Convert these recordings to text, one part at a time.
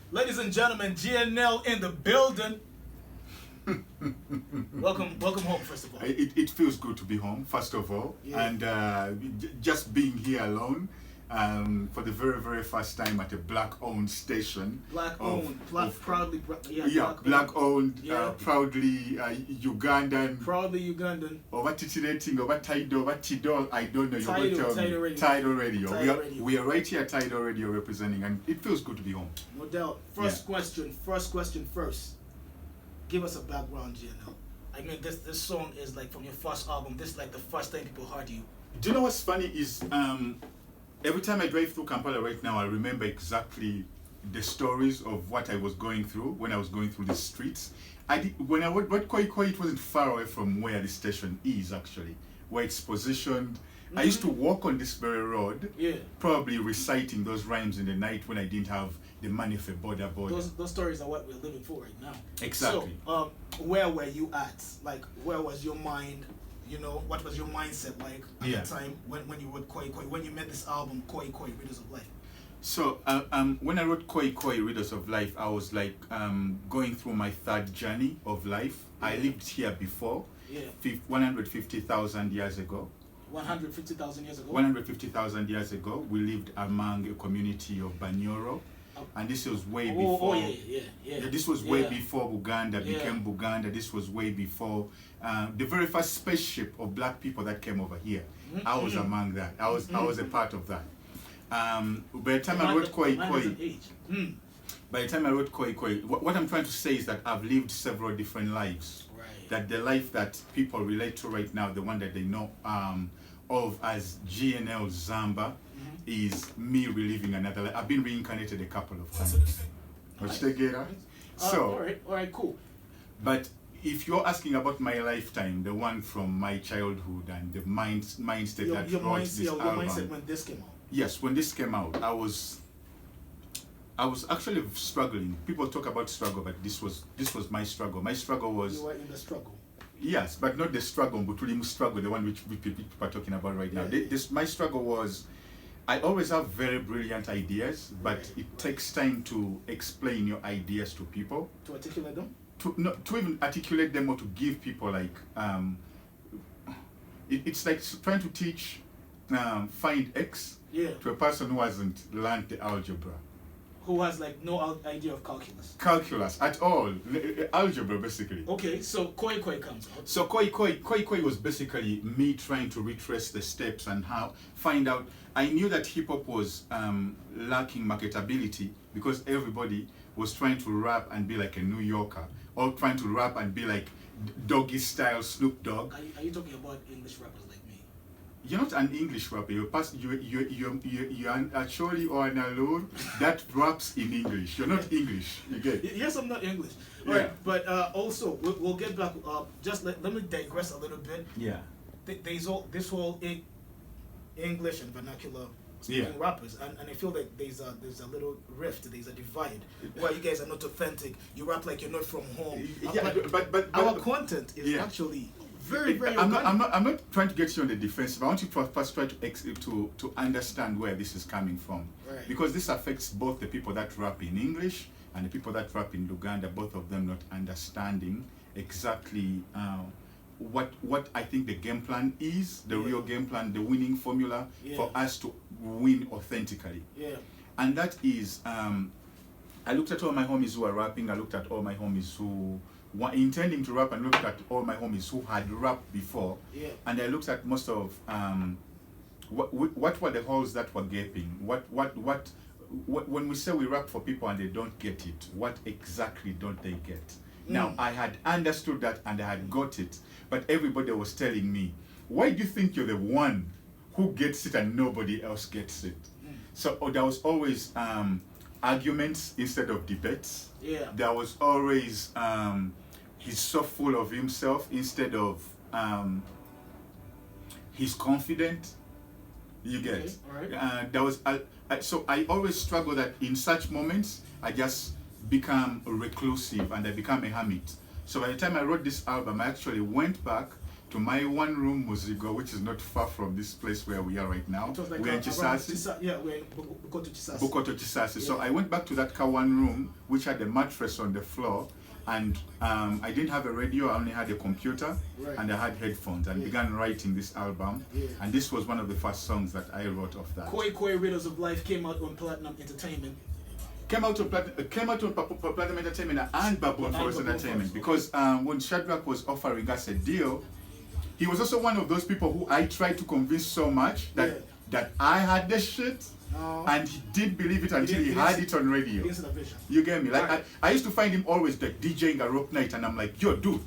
Ladies and gentlemen, G.N.L in the building. Welcome home, first of all. It feels good to be home, first of all, Yeah. and just being here alone for the very first time at a black-owned station. Black-owned, proudly, black-owned, Yeah. Proudly Ugandan. Proudly Ugandan. Over titulating, over Tidal, over Tidal, I don't know. Tidal, You're going to tell Tidal me. Radio. Tidal Radio. Tidal Radio. We are right here at Tidal Radio representing, and it feels good to be home. No doubt. First question first. Give us a background, G.N.L. I mean, this song is like from your first album. This is like the first time people heard you. Do you know what's funny is every time I drive through Kampala right now, I remember exactly the stories of what I was going through when I was going through the streets. When I wrote Koi Koi, it wasn't far away from where the station is actually, where it's positioned. Mm-hmm. I used to walk on this very road, probably reciting those rhymes in the night when I didn't have the money for border. Those stories are what we're living for right now. Exactly. So, where were you at? Like, where was your mind? You know, what was your mindset like at the time when you wrote Koi Koi? When you made this album, Koi Koi, Readers of Life? So, when I wrote Koi Koi, Readers of Life, I was like going through my third journey of life. I lived here before, 150,000 years ago. 150,000 years ago? 150,000 years ago, we lived among a community of Banyoro. And this was way before. This was way before Buganda became Buganda. This was way before the very first spaceship of black people that came over here. Mm-hmm. I was among that. I was a part of that. By the time I wrote Koi Koi, by the time I wrote Koi Koi, what I'm trying to say is that I've lived several different lives. Right. That the life that people relate to right now, the one that they know of as G.N.L Zamba, is me reliving another life. I've been reincarnated a couple of times. So, all right, cool. But if you're asking about my lifetime, the one from my childhood and the mindset that brought this album. Your mindset when this came out. Yes, when this came out, I was actually struggling. People talk about struggle, but this was my struggle. My struggle was. You were in the struggle. Yes, but not the struggle, but really struggle, the one which people are talking about right now. My struggle was, I always have very brilliant ideas, but it takes time to explain your ideas to people. To articulate them? To even articulate them or to give people like, it's like trying to teach find X to a person who hasn't learned the algebra. Who has like no idea of calculus? Calculus at all, algebra basically. Okay, so Koi Koi comes out. So Koi Koi was basically me trying to retrace the steps and find out. I knew that hip hop was lacking marketability because everybody was trying to rap and be like a New Yorker, or trying to rap and be like Doggy Style, Snoop Dogg. Are you talking about English rappers like me? You're not an English rapper. You're actually on alone that raps in English. You're not English. You get? Yes, I'm not English. All right, but also we'll get back. Just let me digress a little bit. Yeah. There's this whole English and vernacular speaking rappers, and I feel like there's a little rift. There's a divide where you guys are not authentic. You rap like you're not from home. But our content is actually. Very I'm not trying to get you on the defensive. I want you to first try to understand where this is coming from. Right. Because this affects both the people that rap in English and the people that rap in Luganda, both of them not understanding exactly what I think the game plan is, the real game plan, the winning formula for us to win authentically. Yeah. And that is, I looked at all my homies who are rapping, I looked at all my homies who were intending to rap, and looked at all my homies who had rapped before, and I looked at most of what were the holes that were gaping. What when we say we rap for people and they don't get it, what exactly don't they get? Now I had understood that and I had got it, but everybody was telling me, why do you think you're the one who gets it and nobody else gets it? So there was always arguments instead of debates. There was always he's so full of himself instead of he's confident. You get. There was so I always struggle that in such moments I just become reclusive and I become a hermit. So by the time I wrote this album, I actually went back to my one-room Muzigo, which is not far from this place where we are right now. Like we're in Chisasi. We're in Bukoto Chisasi. Bukoto Chisasi. Yeah. So I went back to that car one room, which had a mattress on the floor, and I didn't have a radio, I only had a computer, and I had headphones, and began writing this album. And this was one of the first songs that I wrote of that. Koi Koi Riddles of Life came out on Platinum Entertainment. Came out on Platinum Entertainment and Baboon Forest Entertainment, because when Shadrach was offering us a deal, he was also one of those people who I tried to convince so much that I had the shit, and he did believe it until he had it on radio. You get me? Like I used to find him always like DJing a rock night, and I'm like, yo, dude,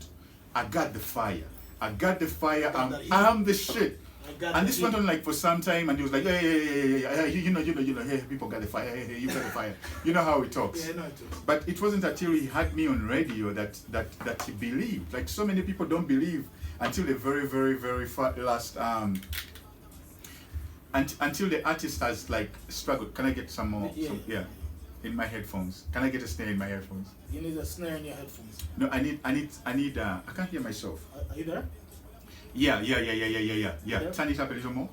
I got the fire. I got the fire. I'm the shit. And this went on like for some time, and he was like, hey, you know, hey, people got the fire, hey, you got the fire. You know how he talks. Yeah, I know it is. But it wasn't until he had me on radio that he believed. Like so many people don't believe until the very, very, very last until the artist has like struggled. Can I get some more? Yeah. In my headphones. Can I get a snare in my headphones? You need a snare in your headphones. No, I need I can't hear myself. Are you there? Yeah. Turn it up a little more.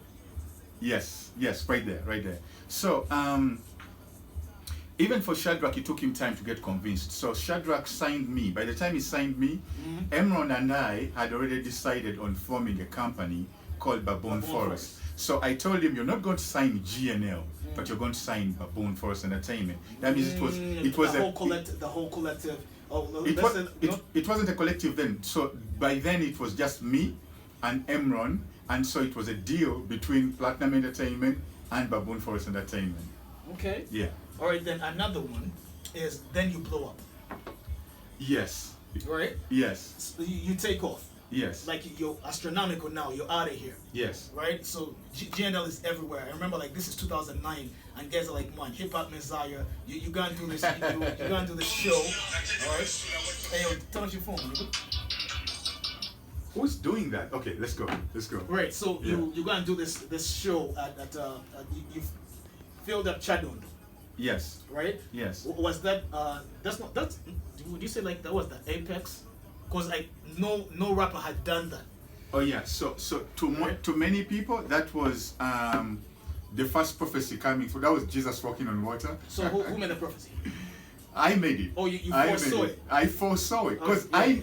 Yes, right there. So even for Shadrach, it took him time to get convinced. So Shadrach signed me. By the time he signed me, Emron and I had already decided on forming a company called Baboon Forest. So I told him, you're not going to sign G.N.L, but you're going to sign Baboon Forest Entertainment. That means it was the whole collective. It wasn't a collective then. So by then it was just me and Emron, and so it was a deal between Platinum Entertainment and Baboon Forest Entertainment. Okay. Yeah. All right, then another one is Then You Blow Up. Yes. Right? Yes. So you take off. Yes. Like you're astronomical now, you're out of here. Yes. Right? So G.N.L is everywhere. I remember like this is 2009 and guys are like, man, hip hop messiah, you gotta do this, you gotta do this show. Alright? Hey yo, turn off your phone, nigga. Who's doing that? Okay, let's go. Right, so you gotta do this show at you filled up Chadon. Yes. Right? Yes. Was that would you say like that was the apex? Because like no rapper had done that. Oh yeah. So to many people that was the first prophecy coming through. That was Jesus walking on water. So who made the prophecy? I made it. Oh, you foresaw it. I foresaw it because I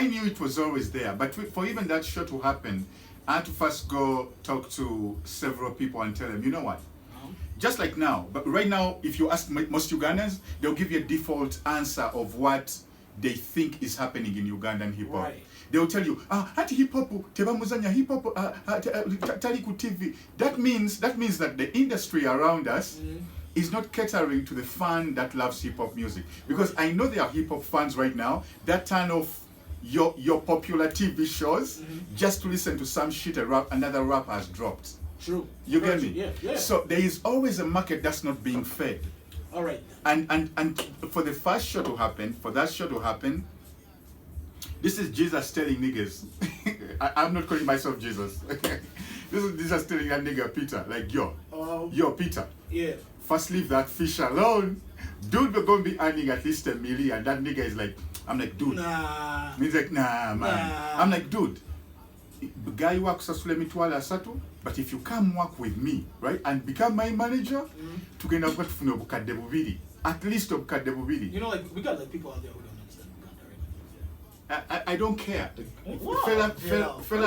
knew it was always there. But for even that show to happen, I had to first go talk to several people and tell them, you know what? Just like now, but right now, if you ask most Ugandans, they'll give you a default answer of what they think is happening in Ugandan hip hop. Right. They'll tell you, hati hip hop, tebamuzanya hip hop, taliku TV. That means that the industry around us is not catering to the fan that loves hip hop music. Because I know there are hip hop fans right now that turn off your popular TV shows just to listen to some shit another rapper has dropped. True. You get me? Yeah. So there is always a market that's not being fed. All right. And for the first show to happen, this is Jesus telling niggas. I'm not calling myself Jesus. This is Jesus telling that nigga Peter, like yo Peter. Yeah. First leave that fish alone. Dude, we're gonna be earning at least $1 million. That nigga is like, I'm like, dude. Nah. He's like, nah, man. Nah. I'm like, dude. The guy works at Sulemitwala Sato, but if you come work with me, right, and become my manager, tugenda kufuna obukadde bubiri, at least obukadde bubiri. You know, like we got like people out there who don't understand Uganda, right? I don't care. Fela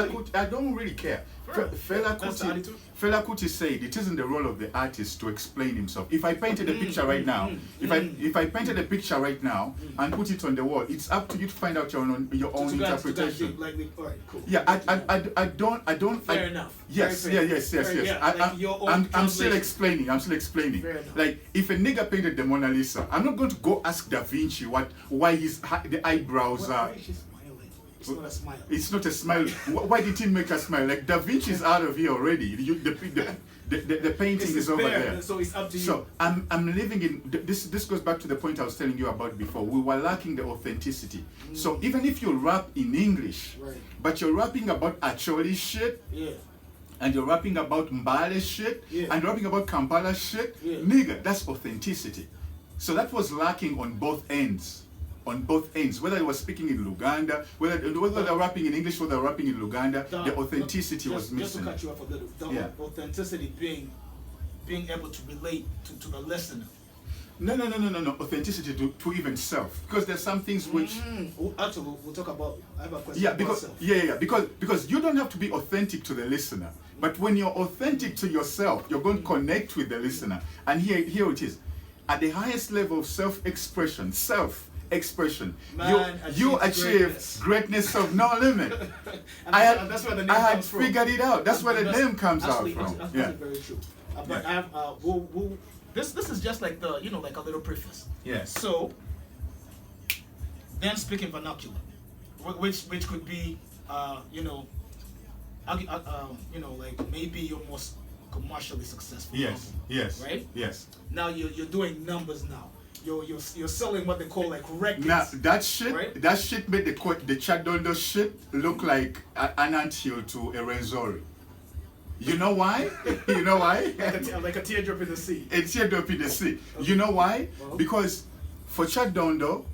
Kuti, I don't really care. Fela Kuti said it isn't the role of the artist to explain himself. If I painted a picture right now, if I painted a picture right now and put it on the wall, it's up to you to find out your own interpretation. All right, cool. Yeah, I don't. Fair enough. Yes. Yeah, I'm still explaining. Like if a nigga painted the Mona Lisa, I'm not going to go ask Da Vinci why the eyebrows are. It's not a smile. It's not a smile. Why did he make a smile? Like Da Vinci's out of here already. The painting is over there. So it's up to you. So I'm living in this. This goes back to the point I was telling you about before. We were lacking the authenticity. So even if you rap in English, but you're rapping about Acholi shit, and you're rapping about Mbale shit, and you're rapping about Kampala shit, nigga, that's authenticity. So that was lacking on both ends. on both ends, whether they were speaking in Luganda, whether they're rapping in English or they're rapping in Luganda, the authenticity was missing. Just to cut you off a little, the authenticity being able to relate to the listener. No. Authenticity to even self, because there's some things which. Actually, we'll talk about. I have a question. Because you don't have to be authentic to the listener, but when you're authentic to yourself, you're going to connect with the listener. And here it is, at the highest level of self-expression, you achieve greatness of no limit. That's where the name I had comes from. figured it out. That's where the name comes out from. That's very true. But I have this is just like the like a little preface. Yes. So then speaking vernacular, which could be like maybe your most commercially successful. Yes. album, Yes. Right. Yes. Now you're doing numbers now. You're selling what they call like records. Now that shit made the Chadondo shit look like an anthill to a Renzori. You know why? Like a teardrop in the sea. A teardrop in the sea. Okay. You know why? Because for Chadondo,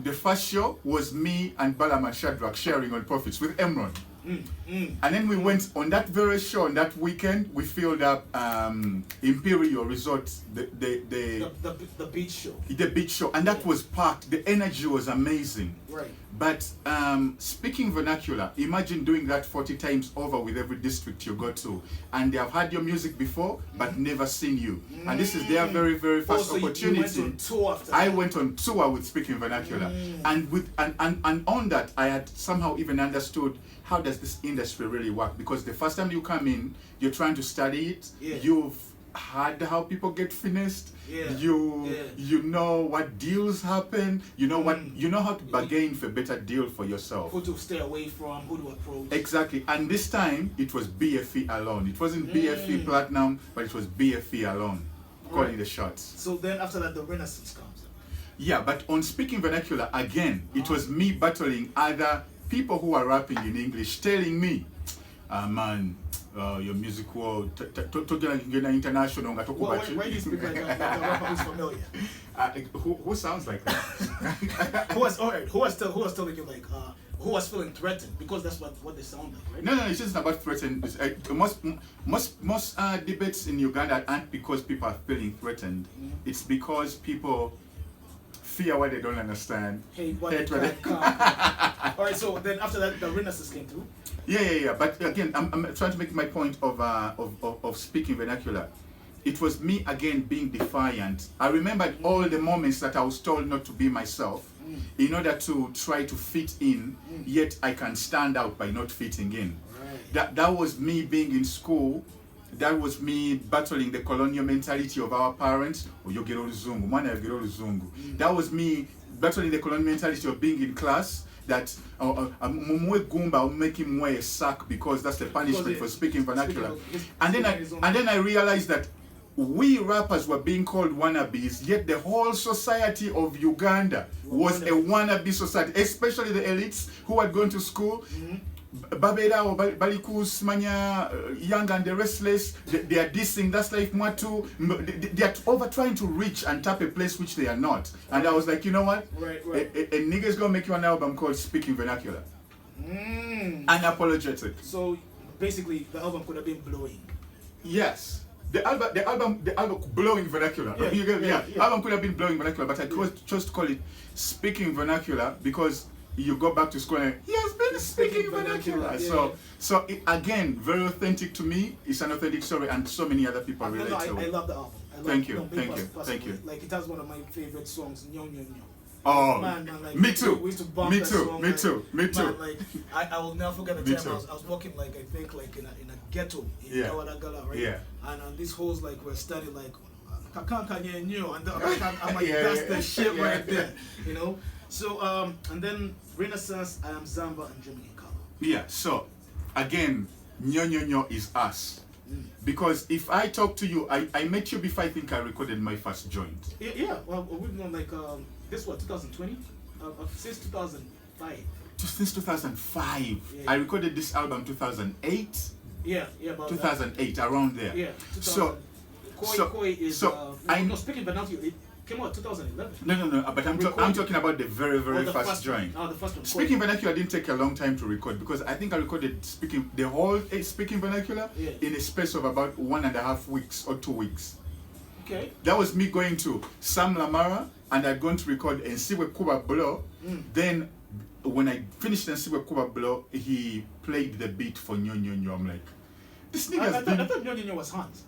the first show was me and Balama Shadrach sharing on profits with Emron. And then we went on that very show on that weekend. We filled up Imperial Resort, the beach show. The beach show, and that was packed. The energy was amazing. Right. But speaking vernacular, imagine doing that 40 times over with every district you go to, and they have heard your music before but never seen you. And this is their very, very first opportunity. You went on tour after I went on tour with speaking vernacular, and on that I had somehow even understood how does this industry really work, because the first time you come in, you're trying to study it. You've heard how people get finished. You know what deals happen. You know how to bargain for a better deal for yourself. Who to stay away from, who to approach. Exactly. And this time it was BFE alone. It wasn't BFE Platinum, but it was BFE alone, calling the shots. So then after that, the Renaissance comes. Yeah, but on speaking vernacular again, it was me battling other people who are rapping in English, telling me, man, your music world, international. Why do you speak like a rapper who's familiar? Who sounds like that? who was telling you like, who was feeling threatened? Because that's what they sound like, right? No, it's just about threatened. Most debates in Uganda aren't because people are feeling threatened. It's because people fear what they don't understand. Hate what they can't. All right, so then after that, the Renaissance came through. Yeah. But again, I'm trying to make my point of speaking vernacular. It was me again being defiant. I remembered all the moments that I was told not to be myself in order to try to fit in, yet I can stand out by not fitting in. Right. That was me being in school. That was me battling the colonial mentality of our parents. That was me battling the colonial mentality of being in class. That make him wear a sack because that's the punishment for speaking vernacular. And then I realized that we rappers were being called wannabes, yet the whole society of Uganda was a wannabe society, especially the elites who had gone to school. Babeda or Balikus, Manya, Young and the Restless, they are dissing, that's life Mwatu. They are over trying to reach and tap a place which they are not. And I was like, you know what? Right. A nigga's gonna make you an album called Speaking Vernacular. Unapologetic. So basically, the album could have been blowing. Yes. The album blowing vernacular. Album could have been blowing vernacular, but I chose to call it Speaking Vernacular because you go back to school and he has been speaking vernacular. So it, again, very authentic to me. It's an authentic story, and so many other people relate to it. I love the album. Thank you. Like it has one of my favorite songs, Nyo Nyo Nyo. Oh, man, like, me too. We used to bump Me that too. song, Me too. Man, like I will never forget the time I was walking like I think like in a ghetto in Kawadagala, right? Yeah. And these hoes like were studying like Kakanka Nyo, and I'm like that's the shit right there, you know. So and then Renaissance, I Am Zamba, and Jimmy and Kala. Yeah. So again, Nyo Nyo Nyo is us. Because if I talk to you, I met you before I think I recorded my first joint. Yeah. Well, we've known like this what 2020, since 2005. Since 2005, yeah. I recorded this album 2008. Yeah. About 2008, around there. Yeah. So Koi is. I know. Speaking vernacular, Came out 2011. No. But I'm talking about the very first joint. Oh, the first one. Speaking vernacular didn't take a long time to record because I think I recorded the whole speaking vernacular in a space of about 1.5 weeks or 2 weeks. Okay. That was me going to Sam Lamara and I'd gone to record Nsiwe Kuba Blow. Then when I finished Nsiwe Kuba Blow, he played the beat for Nyo Nyo Nyo. I'm like, this nigga's I thought Nyo Nyo Nyo was Hans.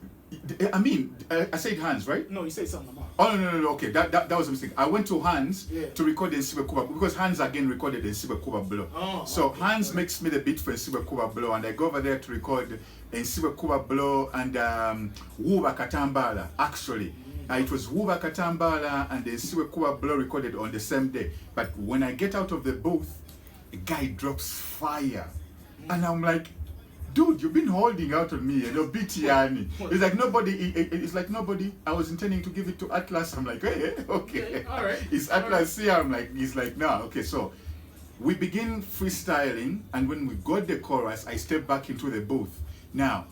I mean, I said Hans, right? No, you said Sam Lamara. Oh no. Okay, that was a mistake. I went to Hans to record Nsiwe Kuba because Hans again recorded Nsiwe Kuba Blow. So Hans makes me the beat for Nsiwe Kuba Blow, and I go over there to record Nsiwe Kuba Blow and Wuba Katambala. Actually, it was Wuba Katambala and Nsiwe Kuba Blow recorded on the same day. But when I get out of the booth, a guy drops fire, and I'm like, dude, you've been holding out on me, BTR. It's like nobody. I was intending to give it to Atlas. I'm like, hey, okay. All right. Is Atlas here? He's like, no. Okay, so we begin freestyling, and when we got the chorus, I step back into the booth. Now,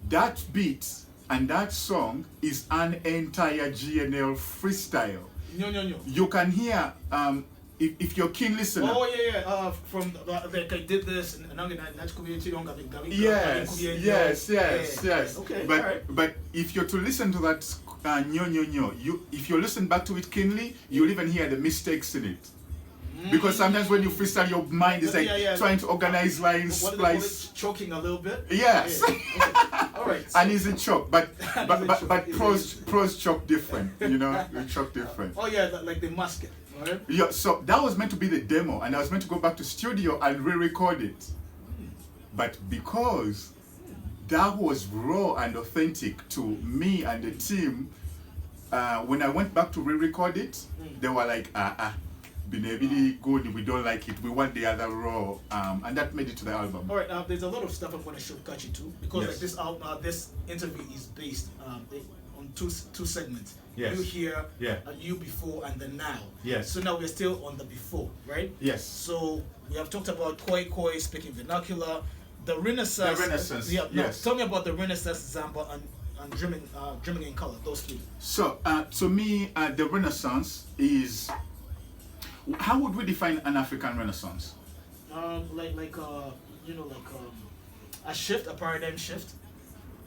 that beat and that song is an entire G.N.L freestyle. No. You can hear if you're keen listener. Oh yeah. From like I did this and I'm gonna Yes. Okay. But if you're to listen to that Nyo, if you listen back to it keenly, you'll even hear the mistakes in it. Because sometimes when you freestyle, your mind is trying to organize lines, splice. Choking a little bit. Yes. Yeah. Okay. All right. So. And it's a choke, but prose choke different. The choke different. Oh yeah, like the musket. Right. Yeah. So that was meant to be the demo, and I was meant to go back to studio and re-record it. But because that was raw and authentic to me and the team, when I went back to re-record it, they were like, Binebili good, we don't like it, we want the other raw, and that made it to the album. Alright, there's a lot of stuff I'm going to shortcut you to, because like this album, this interview is based on two segments. Yes. You here, you before, and the now. Yes. So now we're still on the before, right? Yes. So we have talked about Koi, speaking vernacular, the Renaissance. Yes. Tell me about the Renaissance, Zamba, and Dreaming in Color, those three. So, to me, the Renaissance is... How would we define an African Renaissance? A shift, a paradigm shift.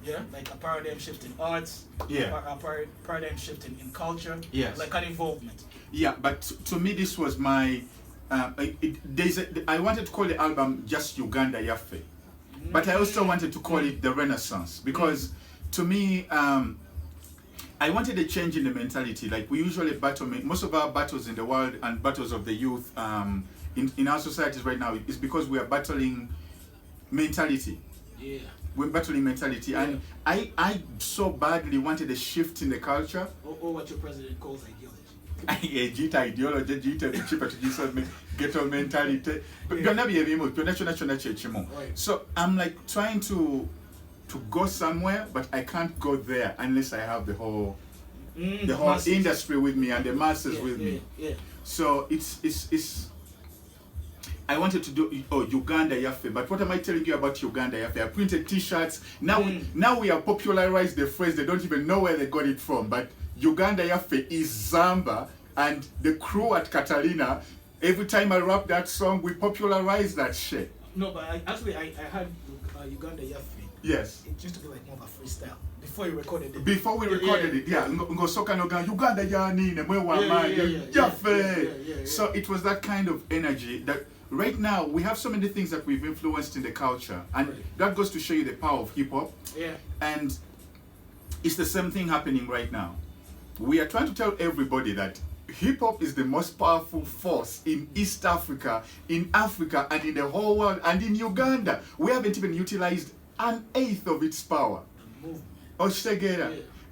Yeah, like a paradigm shift in arts. Yeah. A paradigm shift in culture. Yes. Like an involvement. Yeah, but to me, this was my. I wanted to call the album just Uganda Yafe, but I also wanted to call it the Renaissance because, to me, I wanted a change in the mentality. Like we usually battle, most of our battles in the world and battles of the youth in our societies right now is because we are battling mentality. Yeah. We're battling mentality, and I so badly wanted a shift in the culture. Or what your president calls ideology. Ideology, ghetto mentality. So I'm like trying to go somewhere, but I can't go there unless I have the whole industry with me and the masses with me. Yeah. So it's I wanted to do Uganda Yafe, but what am I telling you about Uganda Yafe? I printed T-shirts. Now we have popularized the phrase. They don't even know where they got it from. But Uganda Yafe is Zamba, and the crew at Catalina. Every time I rap that song, we popularize that shit. No, but I had Uganda Yafe. Yes. It used to be like more of a freestyle before you recorded it. Before we recorded it, Uganda Yafe. So it was that kind of energy that. Right now, we have so many things that we've influenced in the culture, and that goes to show you the power of hip-hop. Yeah. And it's the same thing happening right now. We are trying to tell everybody that hip-hop is the most powerful force in East Africa, in Africa, and in the whole world, and in Uganda. We haven't even utilized an eighth of its power.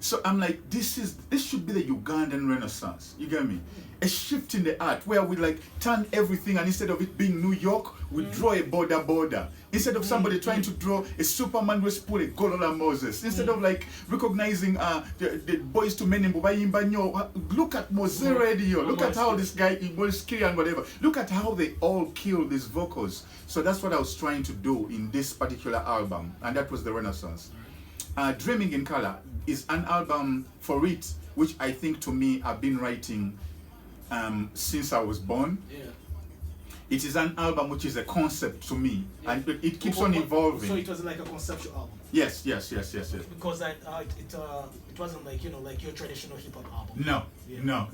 So I'm like, this should be the Ugandan Renaissance. You get me? A shift in the art where we like turn everything, and instead of it being New York, we draw a border. Instead of somebody trying to draw a Superman with Pule, Golola Moses. Instead of like recognizing the boys to men in Bubayimbanyo, look at Mose Radio. Look at how this guy was killed and whatever. Look at how they all kill these vocals. So that's what I was trying to do in this particular album, and that was the Renaissance. Dreaming in Color is an album for it. which I think to me I've been writing since I was born. Yeah. It is an album which is a concept to me, and it keeps on evolving. So it was like a conceptual album. Yes. Because it wasn't like, you know, like your traditional hip hop album. No.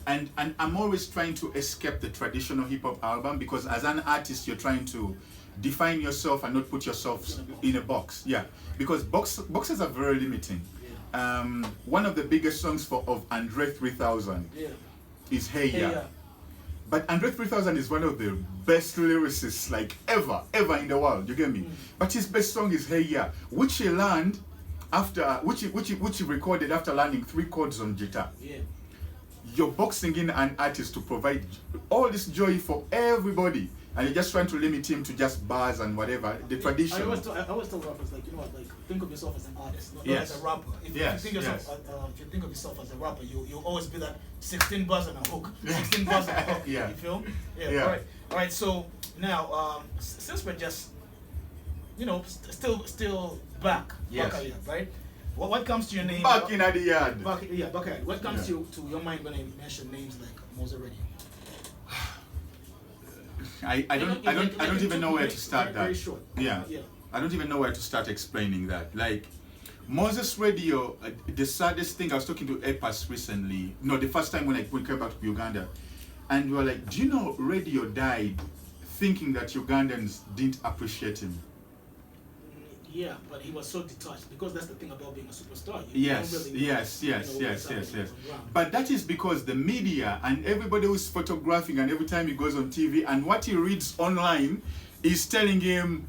And I'm always trying to escape the traditional hip hop album, because as an artist you're trying to define yourself and not put yourself in a box. Yeah, because boxes are very limiting. Yeah. One of the biggest songs of Andre 3000 is Hey Ya. But Andre 3000 is one of the best lyricists like ever in the world. You get me? But his best song is Hey Ya, which he learned after, which he recorded after learning 3 chords on guitar. Yeah. You're boxing in an artist to provide all this joy for everybody, and you're just trying to limit him to just bars and whatever, the tradition. I always tell rappers, like, you know what, like, think of yourself as an artist, not as a rapper. If you think of yourself as a rapper, you'll always be that 16 bars and a hook. 16 bars and a hook. You feel? Yeah. All right. So now, since we're just, you know, still back here, right? What comes to your name? Back in the yard. Back in the yard. What comes to your mind when I mention names like Mose Radio? I don't even know where to start that. Very short. Yeah. I don't even know where to start explaining that. Like, Moses Radio, the saddest thing, I was talking to Epas recently, the first time when we came back to Uganda, and we were like, do you know Radio died thinking that Ugandans didn't appreciate him? Yeah, but he was so detached, because that's the thing about being a superstar. Yes. But that is because the media and everybody who's photographing, and every time he goes on TV and what he reads online is telling him,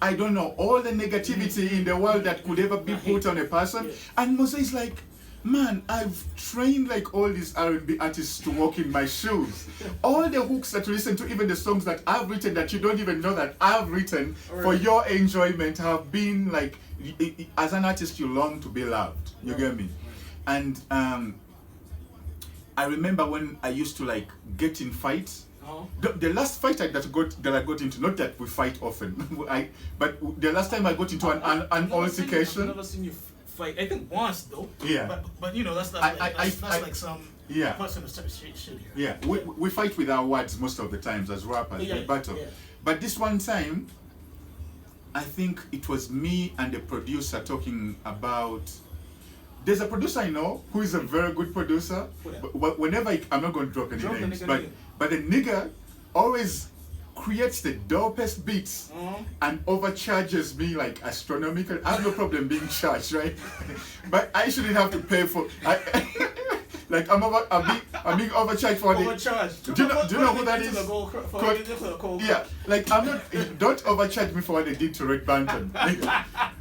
I don't know, all the negativity in the world that could ever be put on a person. And Mose is like, man, I've trained like all these R&B artists to walk in my shoes. All the hooks that you listen to, even the songs that I've written that you don't even know that I've written for your enjoyment, have been like, as an artist you long to be loved. You get me? And I remember when I used to like get in fights. The last fight that I got into, not that we fight often, but the last time I got into an altercation. I've never seen you fight. I think once though. Yeah. But you know, that's like some personal shit here. Yeah. We fight with our words most of the times as rappers. We battle. Yeah. But this one time, I think it was me and the producer talking about. There's a producer I know who is a very good producer. But whenever I'm not going to drop any names, but the nigga always creates the dopest beats and overcharges me like astronomical. I have no problem being charged, right? But I shouldn't have to pay for. Like I'm being overcharged for overcharged. Do you know who that is? Yeah, like I'm not. Don't overcharge me for what they did to Red Banton.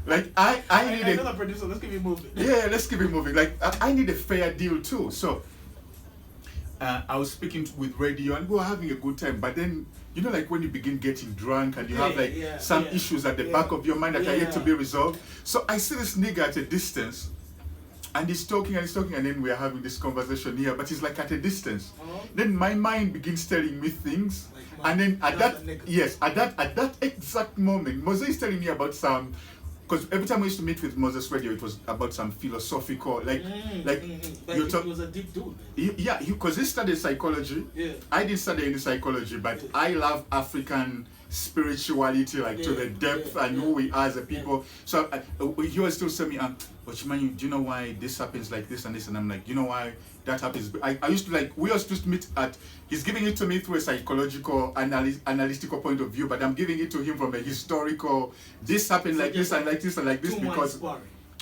Like I need another producer. Let's keep it moving. Yeah, let's keep it moving. Like I need a fair deal too. So I was speaking with Radio and we were having a good time, but then. You know, like when you begin getting drunk and you have like some issues at the back of your mind that are yet to be resolved. So I see this nigga at a distance, and he's talking, and then we are having this conversation here, but he's like at a distance. Then my mind begins telling me things, like, and then at that exact moment, Mose is telling me about some. Because every time we used to meet with Moses Radio, it was about some philosophical, he was a deep dude. Yeah, because he studied psychology. Yeah. I didn't study any psychology, but I love African spirituality, like to the depth and who we are as a people. So he was still saying me, Ochimani, do you know why this happens like this and this? And I'm like, you know why that happens? I used to like, we used to meet at, he's giving it to me through a psychological, analytical point of view, but I'm giving it to him from a historical, this happened like this and like this and like this because...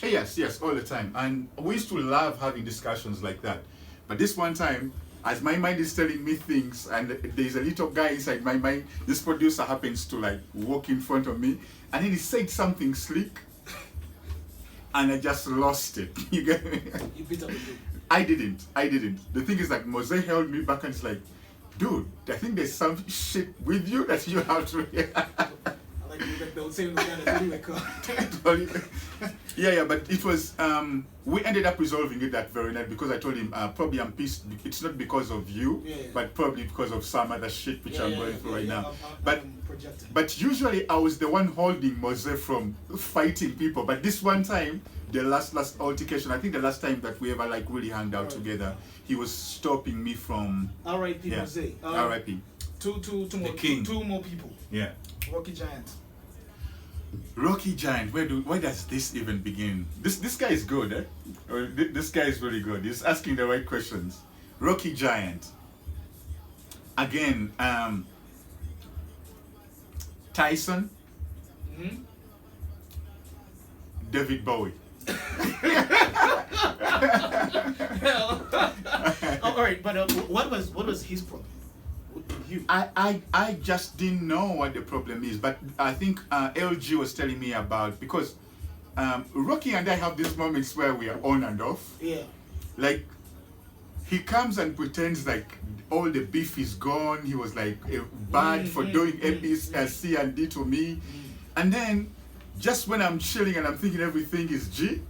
Yes, all the time. And we used to love having discussions like that. But this one time, as my mind is telling me things and there's a little guy inside my mind, this producer happens to like walk in front of me and then he said something slick and I just lost it. You get me? You beat up the dude. I didn't. The thing is that Mose held me back and it's like, dude, I think there's some shit with you that you have to Yeah, but it was we ended up resolving it that very night because I told him probably I'm pissed. It's not because of you, but probably because of some other shit which I'm going through right now. But usually I was the one holding Mose from fighting people. But this one time, the last altercation. I think the last time that we ever like really hung out together, he was stopping me from. R.I.P. Jose. R.I.P. Two more people. Yeah. Rocky Giant. Rocky Giant. Where does this even begin? This guy is good, eh? This guy is really good. He's asking the right questions. Rocky Giant. Again, Tyson. Mm-hmm. David Bowie. All right, but what was his problem with you? I just didn't know what the problem is, but I think LG was telling me about, because Rocky and I have these moments where we are on and off. Yeah. Like, he comes and pretends like all the beef is gone. He was like bad for doing C and D to me. And then, just when I'm chilling and I'm thinking everything is G,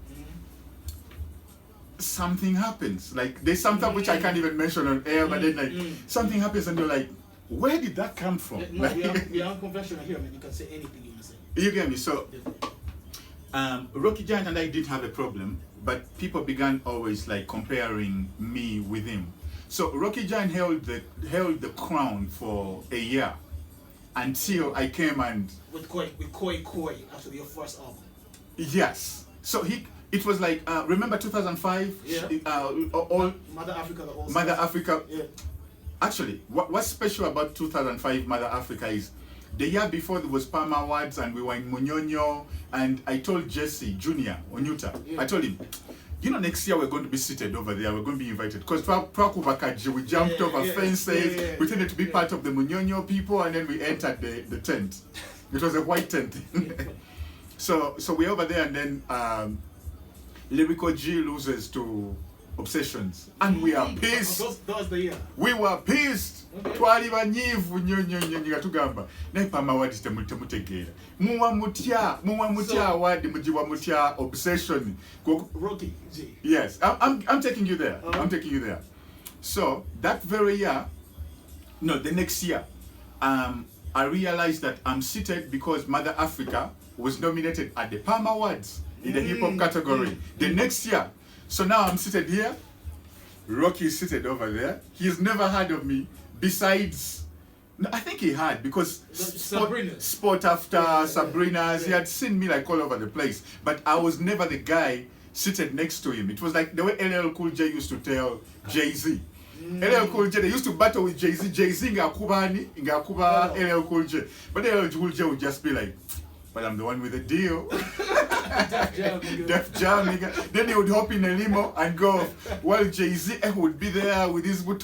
something happens. Like, there's something which I can't even mention on air, but then like something happens and you're like, where did that come from? No, like, we are unconventional here, man. You can say anything you want to say. You get me? So, Rocky Giant and I did have a problem, but people began always like comparing me with him. So Rocky Giant held the crown for a year until I came and with Koi after your first album. Yes. So it was like remember 2005? Yeah. All Mother Africa. Mother Africa. Yeah. Actually, what's special about 2005 Mother Africa is the year before there was Palm Awards and we were in Munyonyo, and I told Jesse Junior Onyuta, I told him, you know, next year we're going to be seated over there, we're going to be invited. Because we jumped over fences, pretended to be part of the Munyonyo people, and then we entered the tent. It was a white tent. So we're over there, and then Lyrical G loses to Obsessions. And we are pissed. That was the year. We were pissed. Twali banyivu nnyo tugamba naye Palm Awards temutegeera muwa mutya award mujiwa mutya Obsession Rocky G. Yes, I'm taking you there. I'm taking you there. So that very year, no, the next year, I realized that I'm seated because Mother Africa was nominated at the Palm Awards in the hip hop category. The next year, so now I'm seated here. Rocky is seated over there. He's never heard of me. Besides, no, I think he had, because sport after Sabrina's, he had seen me like all over the place. But I was never the guy seated next to him. It was like the way LL Cool J used to tell Jay-Z. LL Cool J, they used to battle with Jay-Z. Jay-Z ngakuba LL Cool J. But LL Cool J would just be like, but I'm the one with the deal. Def Jam, nigga. Then he would hop in a limo and go, while Jay-Z would be there with his wood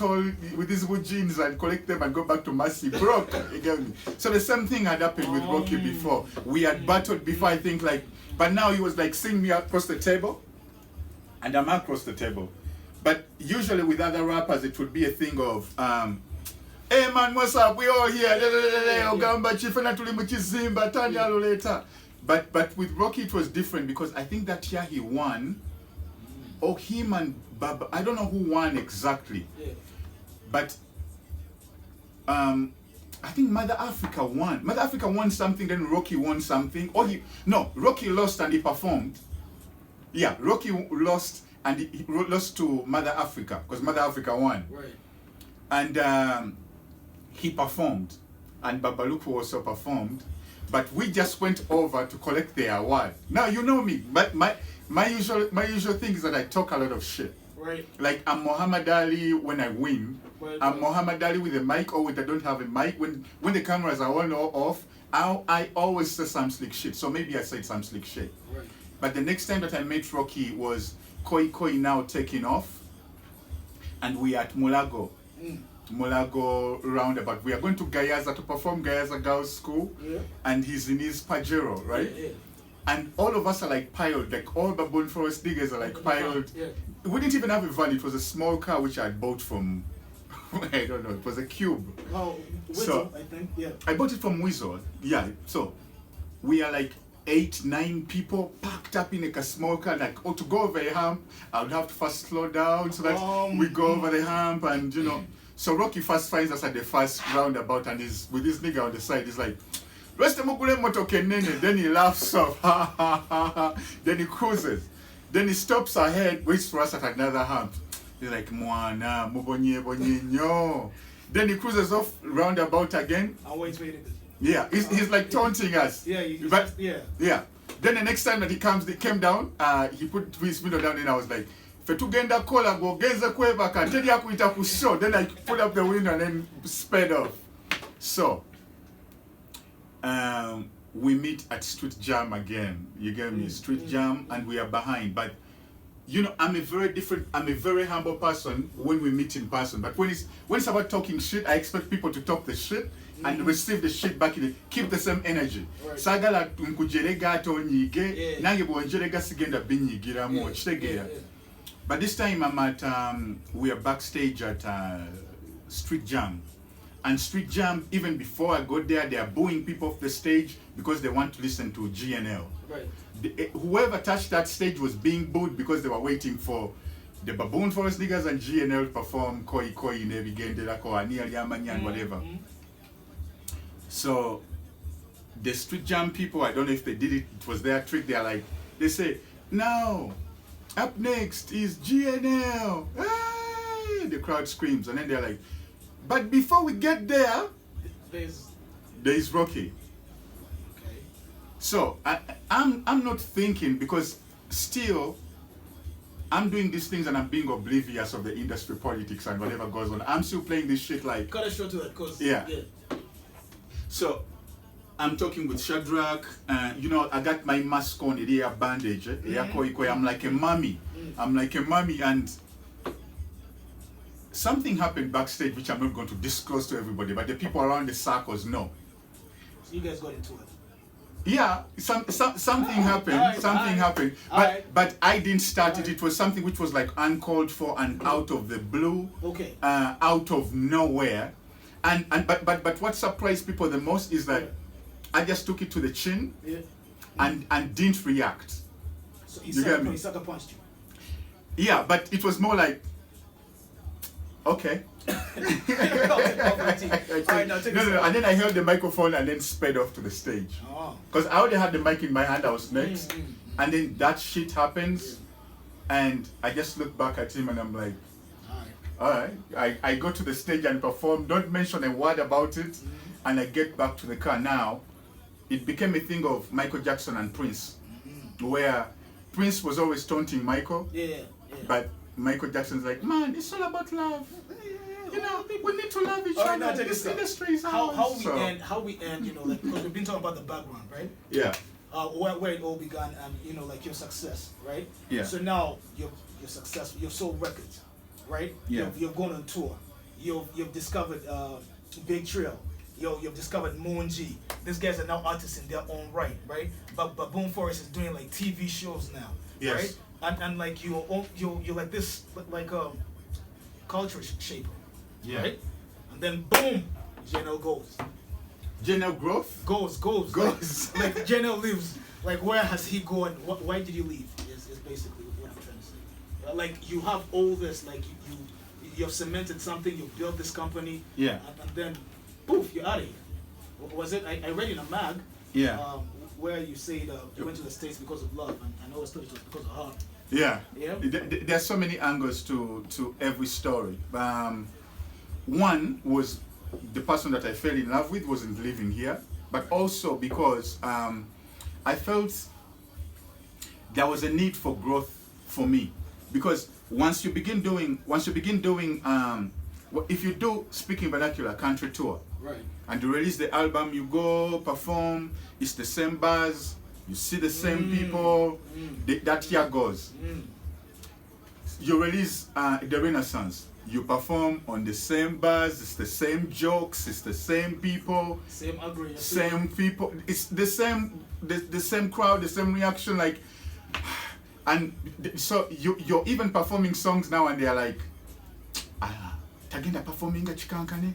jeans and collect them and go back to Massey broke. You get me? So the same thing had happened with Rocky before. We had battled before, I think, like, but now he was like seeing me across the table, and I'm across the table. But usually with other rappers, it would be a thing of, hey man, what's up? We all here. Ogamba chifena tuli muchizimba tanya later. But with Rocky it was different, because I think that year he won, or him and Baba, I don't know who won exactly. Yeah. But I think Mother Africa won. Mother Africa won something, then Rocky won something. Rocky lost and he performed. Yeah, Rocky lost and he lost to Mother Africa, because Mother Africa won. Right. And he performed, and Babaluku also performed, but we just went over to collect the award. Now you know me, but my usual thing is that I talk a lot of shit. Right. Like I'm Muhammad Ali when I win. Right. I'm Muhammad Ali with a mic, or when I don't have a mic. When the cameras are on or off, I always say some slick shit. So maybe I said some slick shit. Right. But the next time that I met Rocky was Koi now taking off, and we at Mulago. Mulago roundabout. We are going to Gayaza to perform Gayaza Girls School, and he's in his Pajero, right? Yeah. And all of us are like piled, like all Baboon Forest diggers are like piled. Yeah. We didn't even have a van, it was a small car which I had bought from, I don't know, it was a Cube. Oh, Whistle, I think, yeah. I bought it from Weasel, yeah. So we are like 8-9 people packed up in like a small car, like, to go over a hump, I would have to first slow down so that we go over the hump, and you know. So Rocky first finds us at the first roundabout, and he's with this nigga on the side. He's like, then he laughs off, then he cruises. Then he stops ahead, waits for us at another hump. He's like, Mwana, mubonye bonye nyo. Then he cruises off roundabout again. I'm waiting. Yeah, he's like taunting us. Yeah, yeah. Then the next time that he came down, he put his window down and I was like, Fetugenda kola go genza kweba ka tedi akuita kusho. Then I put up the window and then sped off. So we meet at Street Jam again. You get me? Street Jam, and we are behind. But you know, I'm a very humble person when we meet in person. But when it's about talking shit, I expect people to talk the shit and receive the shit back in it. Keep the same energy. Sagala nkujerega to nyige, nange bwonjerega sigenda binyigira mo chitegera. But this time I'm at we are backstage at Street Jam. And Street Jam, even before I got there, they are booing people off the stage because they want to listen to G.N.L. Right. Whoever touched that stage was being booed because they were waiting for the Baboon Forest niggas and G.N.L perform Koi Koi Nevigendera Ko Aniel Yamanyan whatever. So the Street Jam people, I don't know if they did it, it was their trick. They're like, they say, now, up next is G.N.L. Hey! The crowd screams, and then they're like, but before we get there, there's Rocky. Okay. So I'm not thinking, because still I'm doing these things and I'm being oblivious of the industry politics and whatever goes on. I'm still playing this shit like. Cut a short to it, cause yeah. So I'm talking with Shadrach. You know, I got my mask on, a bandage. I'm like a mummy. And something happened backstage which I'm not going to disclose to everybody, but the people around the circles know. So you guys got into it? Yeah, something happened. Something happened. But I didn't start it. It was something which was like uncalled for and out of the blue. Okay. Out of nowhere. But what surprised people the most is that I just took it to the chin and didn't react. So he sucker punched you? Yeah, but it was more like, okay. No. And then I held the microphone and then sped off to the stage. Because I already had the mic in my hand, I was next. And then that shit happens. And I just look back at him and I'm like, alright. I go to the stage and perform, don't mention a word about it. And I get back to the car. Now, it became a thing of Michael Jackson and Prince. Where Prince was always taunting Michael. Yeah. But Michael Jackson's like, man, it's all about love. You know, we need to love each other. This industry is how we end, you know, like, because we've been talking about the background, right? Yeah. Where it all began, and you know, like your success, right? Yeah. So now you're successful. You've sold records, right? Yeah. You've gone on tour. You've discovered Big Trail. You've discovered Moon G. These guys are now artists in their own right? But Baboon Forest is doing like TV shows now, yes. right? And like you're like this like culture shaper, right? And then boom, G.N.L goes. G.N.L growth? Goes. Like G.N.L lives. Like where has he gone? Why did you leave? Is basically what I'm trying to say. Like you have all this, like you've cemented something, you've built this company. Yeah. And then poof, you're out of here. Was it? I read in a mag. Yeah. Where you said you went to the States because of love, and I always thought it was because of her. Yeah. Yeah. There's so many angles to every story. One was the person that I fell in love with wasn't living here, but also because I felt there was a need for growth for me, because once you begin doing if you do speaking vernacular country tour, right, and you release the album, you go perform, it's the same bars, you see the same people, that year goes. You release the Renaissance, you perform on the same bars, it's the same jokes, it's the same people, same people, it's the same crowd, the same reaction, like, and so you're even performing songs now and they're like, tagenda performing a chikankane.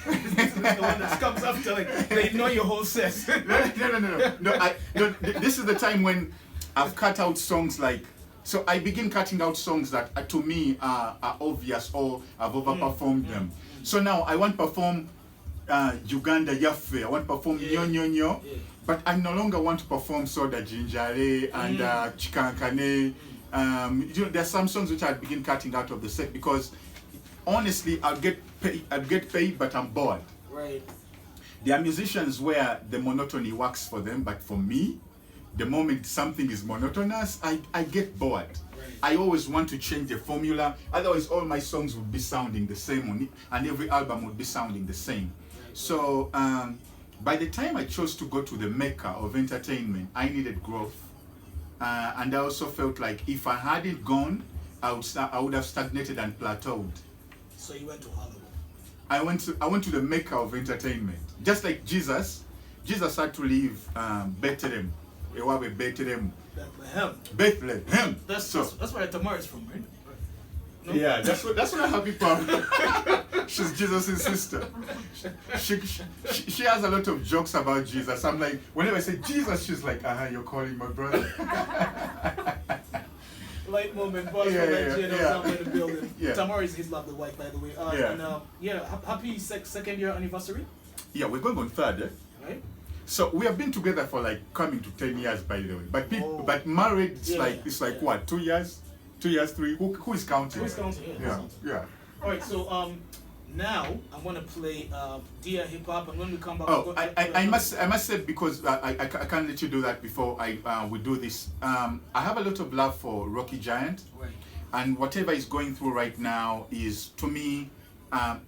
This is the one that comes after, like, they know your whole set. No, this is the time when I've cut out songs like, so I begin cutting out songs that to me are obvious or I've overperformed them. So now I want to perform Uganda Yaffe. I want to perform Nyo Nyo Nyo. But I no longer want to perform Soda Jinjare and Chikankane. You know, there's some songs which I begin cutting out of the set because honestly, I'll get paid, but I'm bored. Right. There are musicians where the monotony works for them, but for me, the moment something is monotonous, I get bored. Right. I always want to change the formula. Otherwise, all my songs would be sounding the same on it, and every album would be sounding the same. Right. So by the time I chose to go to the mecca of entertainment, I needed growth. And I also felt like if I hadn't gone, I would have stagnated and plateaued. So you went to Hollywood? I went to the mecca of entertainment. Just like Jesus had to leave Bethlehem. Bethlehem. Bethlehem. That's where Tamar is from, right? No? Yeah, that's what I have from. She's Jesus' sister. She has a lot of jokes about Jesus. I'm like, whenever I say Jesus, she's like, you're calling my brother. Light moment, boss. G.N.L Zamba in the building. Tamar is his lovely wife, by the way. Happy second year anniversary. Yeah, we're going on third. Right. So we have been together for like coming to 10 years, by the way. But married, it's like what, 2 years? 2 years, 3. Who is counting? Who is counting? Yeah. All right. So now I'm gonna play Dia Hip Hop, and when we come back, I must say, because I can't let you do that before we do this. I have a lot of love for Rocky Giant, right. And whatever is going through right now is, to me, a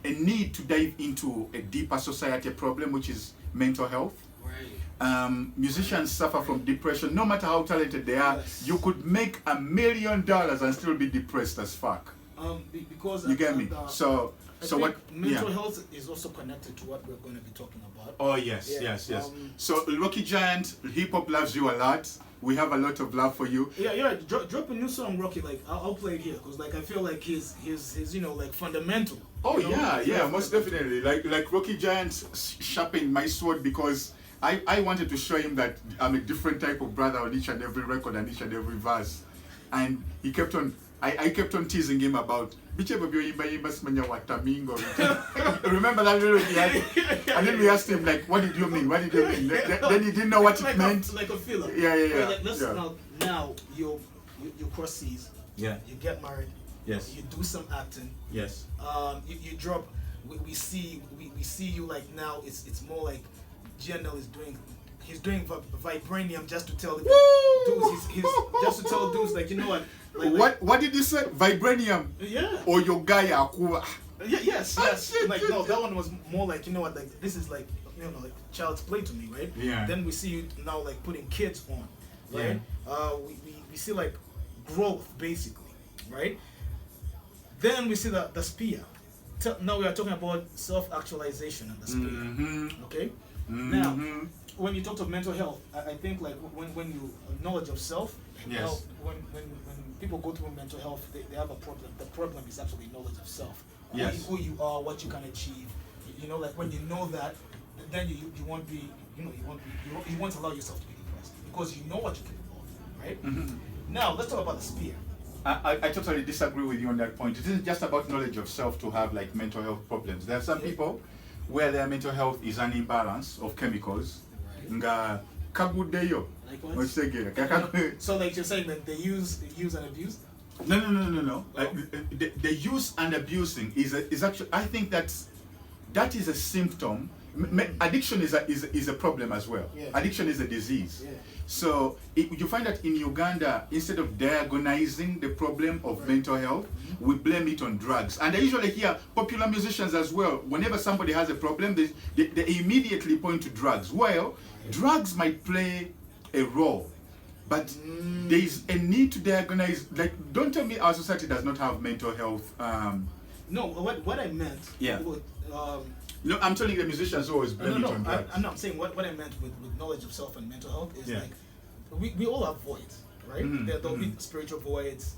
need to dive into a deeper society problem, which is mental health. Right. Musicians suffer from depression. No matter how talented they are, you could make $1 million and still be depressed as fuck. Because you get me. So what? Mental health is also connected to what we're going to be talking about. Oh yes. So Rocky Giant, hip hop loves you a lot. We have a lot of love for you. Yeah. Drop a new song, Rocky. Like I'll play it here because like I feel like his like fundamental. Oh yeah, most definitely. Like Rocky Giant sharpened my sword because I wanted to show him that I'm a different type of brother on each and every record and each and every verse, and he kept on. I kept on teasing him about remember that little bit? And then we asked him like, what did you mean? Then he didn't know what it meant. Like a filler. Yeah. Like, let's now you cross seas. Yeah. You get married. Yes. You do some acting. Yes. You drop. We see you like now. It's more like G.N.L is doing. He's doing vibranium just to tell the dudes. He's just to tell dudes like, you know what. What did you say? Vibranium? Yeah. Or your guy Akuwa? Yes. Like no, that one was more like, you know what, like this is like, like child's play to me, right? Yeah. Then we see you now like putting kids on, right? Yeah. We see like growth basically, right? Then we see the spear. Now we are talking about self-actualization and the spear. Mm-hmm. Okay. Mm-hmm. Now, when you talk of mental health, I think like when you knowledge of self. Yes. When people go through mental health, they have a problem. The problem is actually knowledge of self. Yes. Who you are, what you can achieve. Like when you know that, then you won't be, you won't allow yourself to be depressed because you know what you can do, right? Mm-hmm. Now let's talk about the spear. I totally disagree with you on that point. It isn't just about knowledge of self to have like mental health problems. There are some people where their mental health is an imbalance of chemicals. Right. Like what? So like you're saying that they use and abuse? No. The use and abusing is actually, I think that is a symptom. Addiction is a problem as well. Yeah. Addiction is a disease. Yeah. So you find that in Uganda, instead of diagnosing the problem of mental health, we blame it on drugs. And I usually hear popular musicians as well, whenever somebody has a problem, they immediately point to drugs. Well, drugs might play a role, but there is a need to diagnose. Like, don't tell me our society does not have mental health. No, what I meant. Yeah. No, I'm telling the musicians always blame it on drugs. I'm not saying what I meant with knowledge of self and mental health is like we all have voids, right? Mm-hmm. There'll be spiritual voids.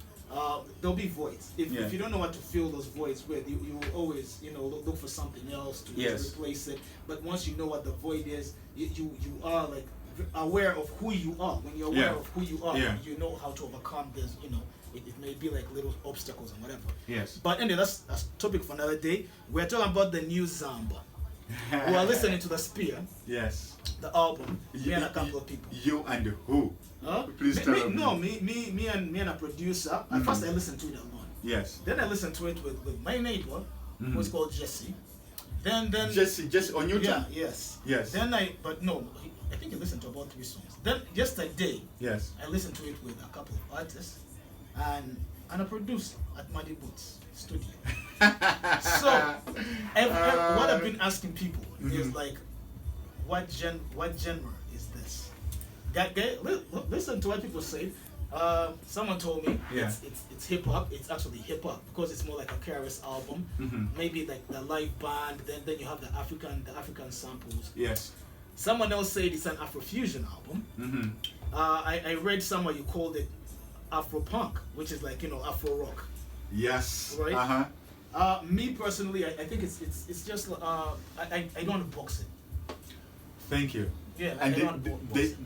There'll be voids. If you don't know what to fill those voids with, you will always look for something else to replace it. But once you know what the void is, you are like aware of who you are. When you're aware of who you are, you know how to overcome this. It may be like little obstacles and whatever. Yes. But anyway, that's topic for another day. We're talking about the new Zamba. we were listening to the Spear. Yes. The album. Me and a couple of people. You and who? Huh? Please tell me. No, me and a producer. At first I listened to it alone. Yes. Then I listened to it with my neighbor, who's called Jesse. Then Jesse on YouTube? Yeah, yes. Yes. Then I think I listened to about 3 songs. Then yesterday, yes, I listened to it with a couple of artists and a producer at Muddy Boots Studio. So what I've been asking people is like, what genre is this? Listen to what people say. Someone told me it's hip hop. It's actually hip hop because it's more like a KRS album. Maybe like the live band. Then you have the African samples. Yes. Someone else said it's an Afrofusion album. I read somewhere you called it Afro punk, which is like Afro rock. Yes. Right. Me personally, I think it's just I don't want to box it. Thank you. Yeah, and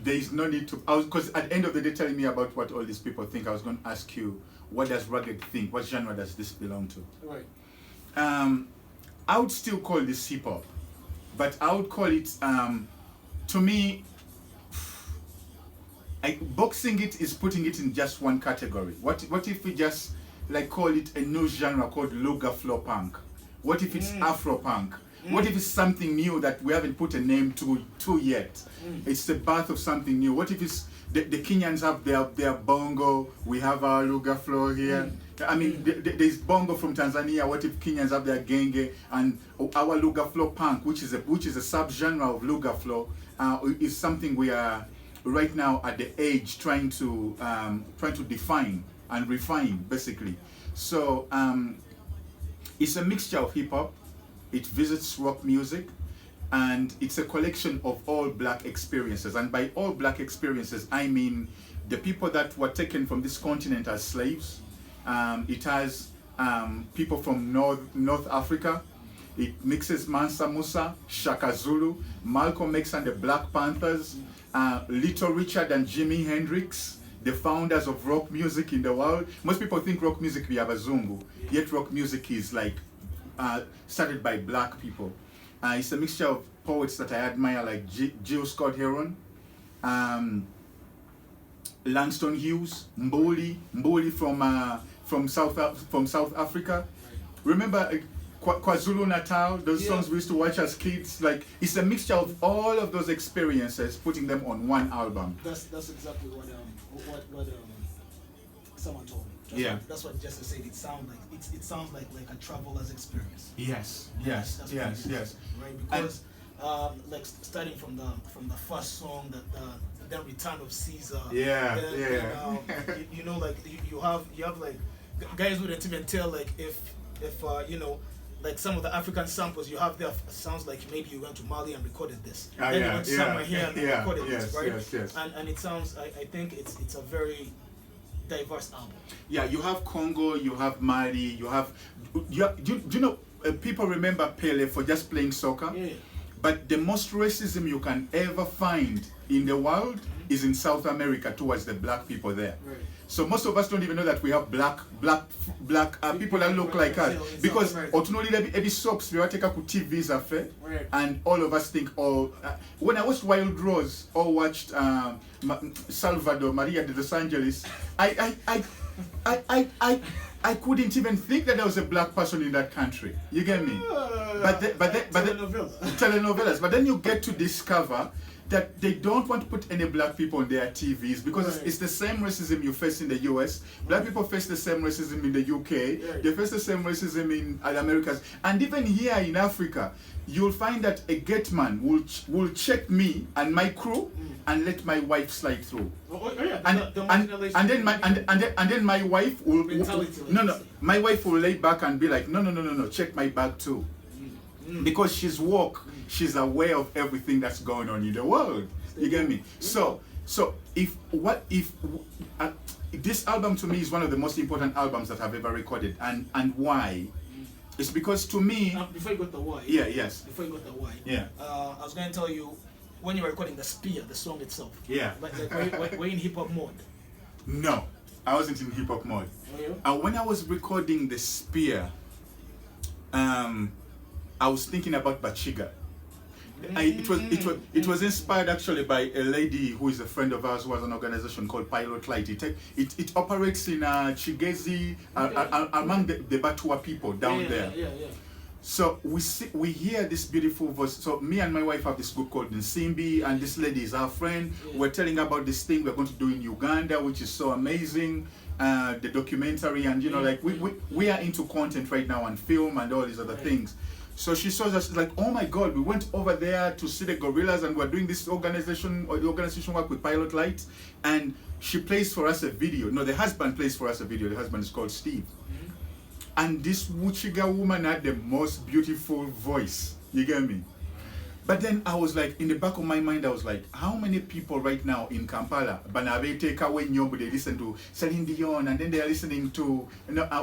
there is no need to. Because at the end of the day, telling me about what all these people think, I was going to ask you, what does rugged think? What genre does this belong to? Right. I would still call this hip hop, but I would call it, to me, boxing it is putting it in just one category. What if we just like call it a new genre called Luga Flow Punk? What if it's Afro Punk? What if it's something new that we haven't put a name to yet? It's the birth of something new. What if it's the Kenyans have their bongo, we have our Luga Flow here. I mean, there's bongo from Tanzania. What if Kenyans have their genge and our Luga Flow Punk, which is a subgenre of Luga Flow, is something we are right now at the age trying to define and refine, basically. So it's a mixture of hip hop. It visits rock music, and it's a collection of all black experiences. And by all black experiences, I mean the people that were taken from this continent as slaves. It has people from North Africa. It mixes Mansa Musa, Shaka Zulu, Malcolm X and the Black Panthers, Little Richard and Jimi Hendrix, the founders of rock music in the world. Most people think rock music we have a Zungu, yet rock music is like started by black people. It's a mixture of poets that I admire, like Jill Scott Heron, Langston Hughes, Mbuli from South Africa. Remember KwaZulu Natal, those songs we used to watch as kids. Like, it's a mixture of all of those experiences, putting them on one album. That's exactly what someone told me. That's what Jesse said. It sounds like a traveler's experience. Yes. Right, because like starting from the first song, the Return of Caesar. Then, you have like guys wouldn't even tell like if like some of the African samples you have there sounds like maybe you went to Mali and recorded this. Then you went somewhere here and recorded this, right? Yes. And it sounds, I think it's a very diverse album. Yeah, you have Congo, you have Mali, do you know, people remember Pele for just playing soccer? Yeah. But the most racism you can ever find in the world is in South America towards the black people there. Right. So most of us don't even know that we have black people that look like us, because every soaps we take up TVs affair, and all of us think, when I watched Wild Rose or watched Salvador Maria de Los Angeles, I couldn't even think that there was a black person in that country. You get me? But telenovelas. But then you get to discover that they don't want to put any black people on their TVs because it's the same racism you face in the US. Black people face the same racism in the UK. They face the same racism in the Americas. And even here in Africa, you'll find that a gate man will check me and my crew and let my wife slide through. And then my wife will my wife will lay back and be like, no, check my bag too. Because she's woke, she's aware of everything that's going on in the world. You get me? So if this album to me is one of the most important albums that I've ever recorded, and why? It's because to me. Before you got the why. Yes. Before you got the why. Yeah. I was going to tell you when you were recording the Spear, the song itself. Yeah. Like were you in hip hop mode? No, I wasn't in hip hop mode. When I was recording the Spear, I was thinking about Bachiga. It was inspired actually by a lady who is a friend of ours who has an organization called Pilot Light. It operates in Chigezi, among the Batua people down there. So we hear this beautiful voice. So me and my wife have this group called Nsimbi, and this lady is our friend. We're telling her about this thing we're going to do in Uganda, which is so amazing. The documentary, and like we are into content right now and film and all these other things. So she saw us like, oh my God, we went over there to see the gorillas, and we're doing this organization work with Pilot Light, and she plays for us a video. No, the husband plays for us a video. The husband is called Steve. And this Wuchiga woman had the most beautiful voice. You get me? But then I was like, in the back of my mind, I was like, how many people right now in Kampala, Banabe take away Nyombo, they listen to Celine Dion, and then they are listening to,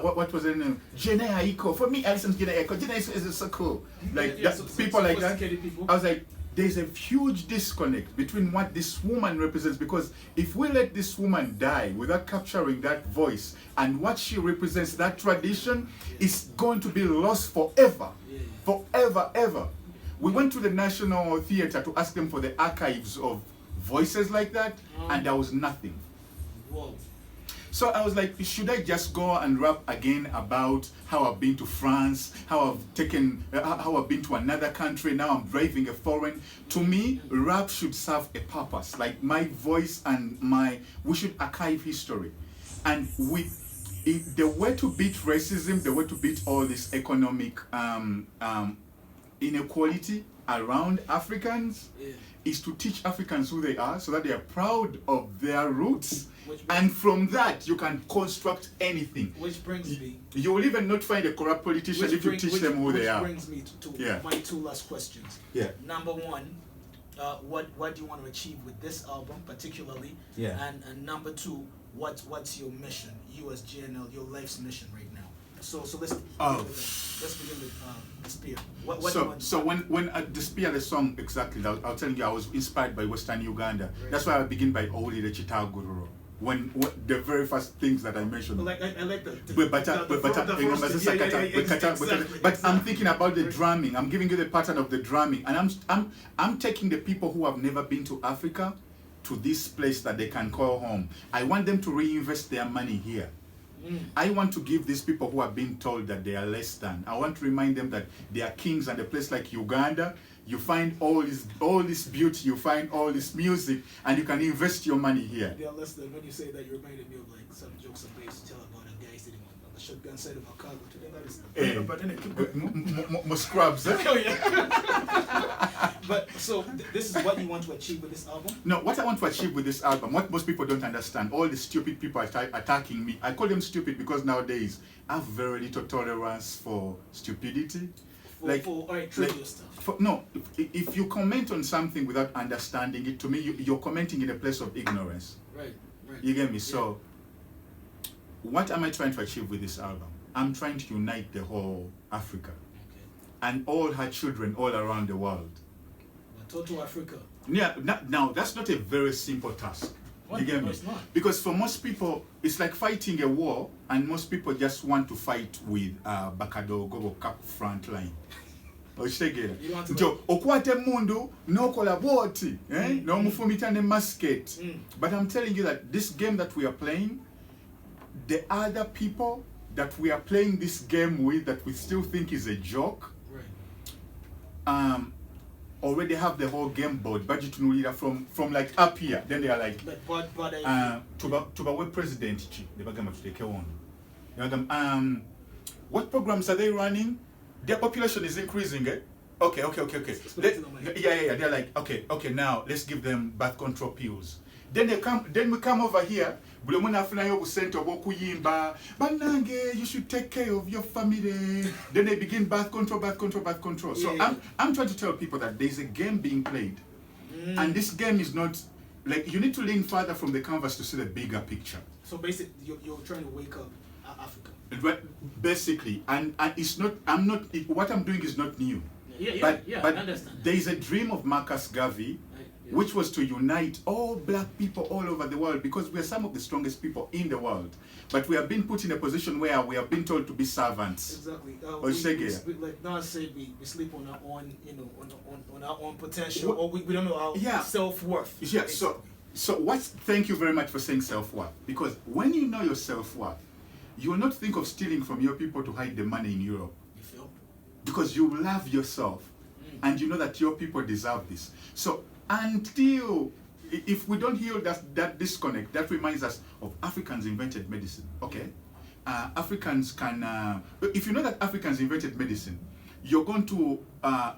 what was her name? G.N.L. For me, I listen to G.N.L. G.N.L. is so cool. Like, people like that. I was like, there's a huge disconnect between what this woman represents, because if we let this woman die without capturing that voice and what she represents, that tradition is going to be lost forever. Forever, ever. We went to the National Theatre to ask them for the archives of voices like that, and there was nothing. Whoa. So I was like, should I just go and rap again about how I've been to France, how I've been to another country, now I'm driving a foreign. To me, rap should serve a purpose. Like my voice and we should archive history. And the way to beat racism, the way to beat all this economic inequality around Africans is to teach Africans who they are, so that they are proud of their roots, and from that you can construct anything. Which brings me, you will even not find a corrupt politician if you teach them who they are. Which brings me to my two last questions. Number one, what do you want to achieve with this album particularly? And number two, what's your mission, you as G.N.L, your life's mission right now? So let's begin with Despair. When Despair, the song, exactly, I'll tell you, I was inspired by Western Uganda. That's why I begin by Oli the Chitagururo. When the very first things that I mentioned. I like but I'm thinking about the drumming. I'm giving you the pattern of the drumming, and I'm taking the people who have never been to Africa to this place that they can call home. I want them to reinvest their money here. I want to give these people who have been told that they are less than. I want to remind them that they are kings, and a place like Uganda, you find all this beauty, you find all this music, and you can invest your money here. They are less than. When you say that, you reminded me of like some jokes I used to tell about a guy sitting on the shotgun side of a car. But scrubs. But so this is what you want to achieve with this album? No, what I want to achieve with this album, what most people don't understand, all the stupid people attacking me, I call them stupid because nowadays I have very little tolerance for stupidity. Trivial stuff. If you comment on something without understanding it, to me, you're commenting in a place of ignorance. Right. You get me? So, what am I trying to achieve with this album? I'm trying to unite the whole Africa and all her children all around the world. Total Africa. Yeah. Now that's not a very simple task. You get me? It's not. Because for most people, it's like fighting a war, and most people just want to fight with Bakadogo Cap front line. Okwate mundu nokola boti, no mufumita ne musket. But I'm telling you that this game that we are playing, the other people that we are playing this game with, that we still think is a joke, already have the whole game board budget from like up here. Then they are like to president what programs are they running? Their population is increasing, eh? Okay. They're like, okay, now let's give them birth control pills. Then we come over here. You should take care of your family. Then they begin birth control. So I'm trying to tell people that there's a game being played. And this game is not, like, you need to lean further from the canvas to see the bigger picture. So basically, you're trying to wake up Africa. Basically, and it's not, what I'm doing is not new. But I understand. There is a dream of Marcus Garvey which was to unite all black people all over the world, because we are some of the strongest people in the world. But we have been put in a position where we have been told to be servants. Exactly. Like Nas said, we sleep on our own, on our own potential, or we don't know our self-worth. Yeah. Thank you very much for saying self-worth, because when you know your self-worth, you will not think of stealing from your people to hide the money in Europe. You feel? Because you love yourself, and you know that your people deserve this. So until, if we don't heal that disconnect, that reminds us of Africans invented medicine. Okay, Africans can. If you know that Africans invented medicine, you're going to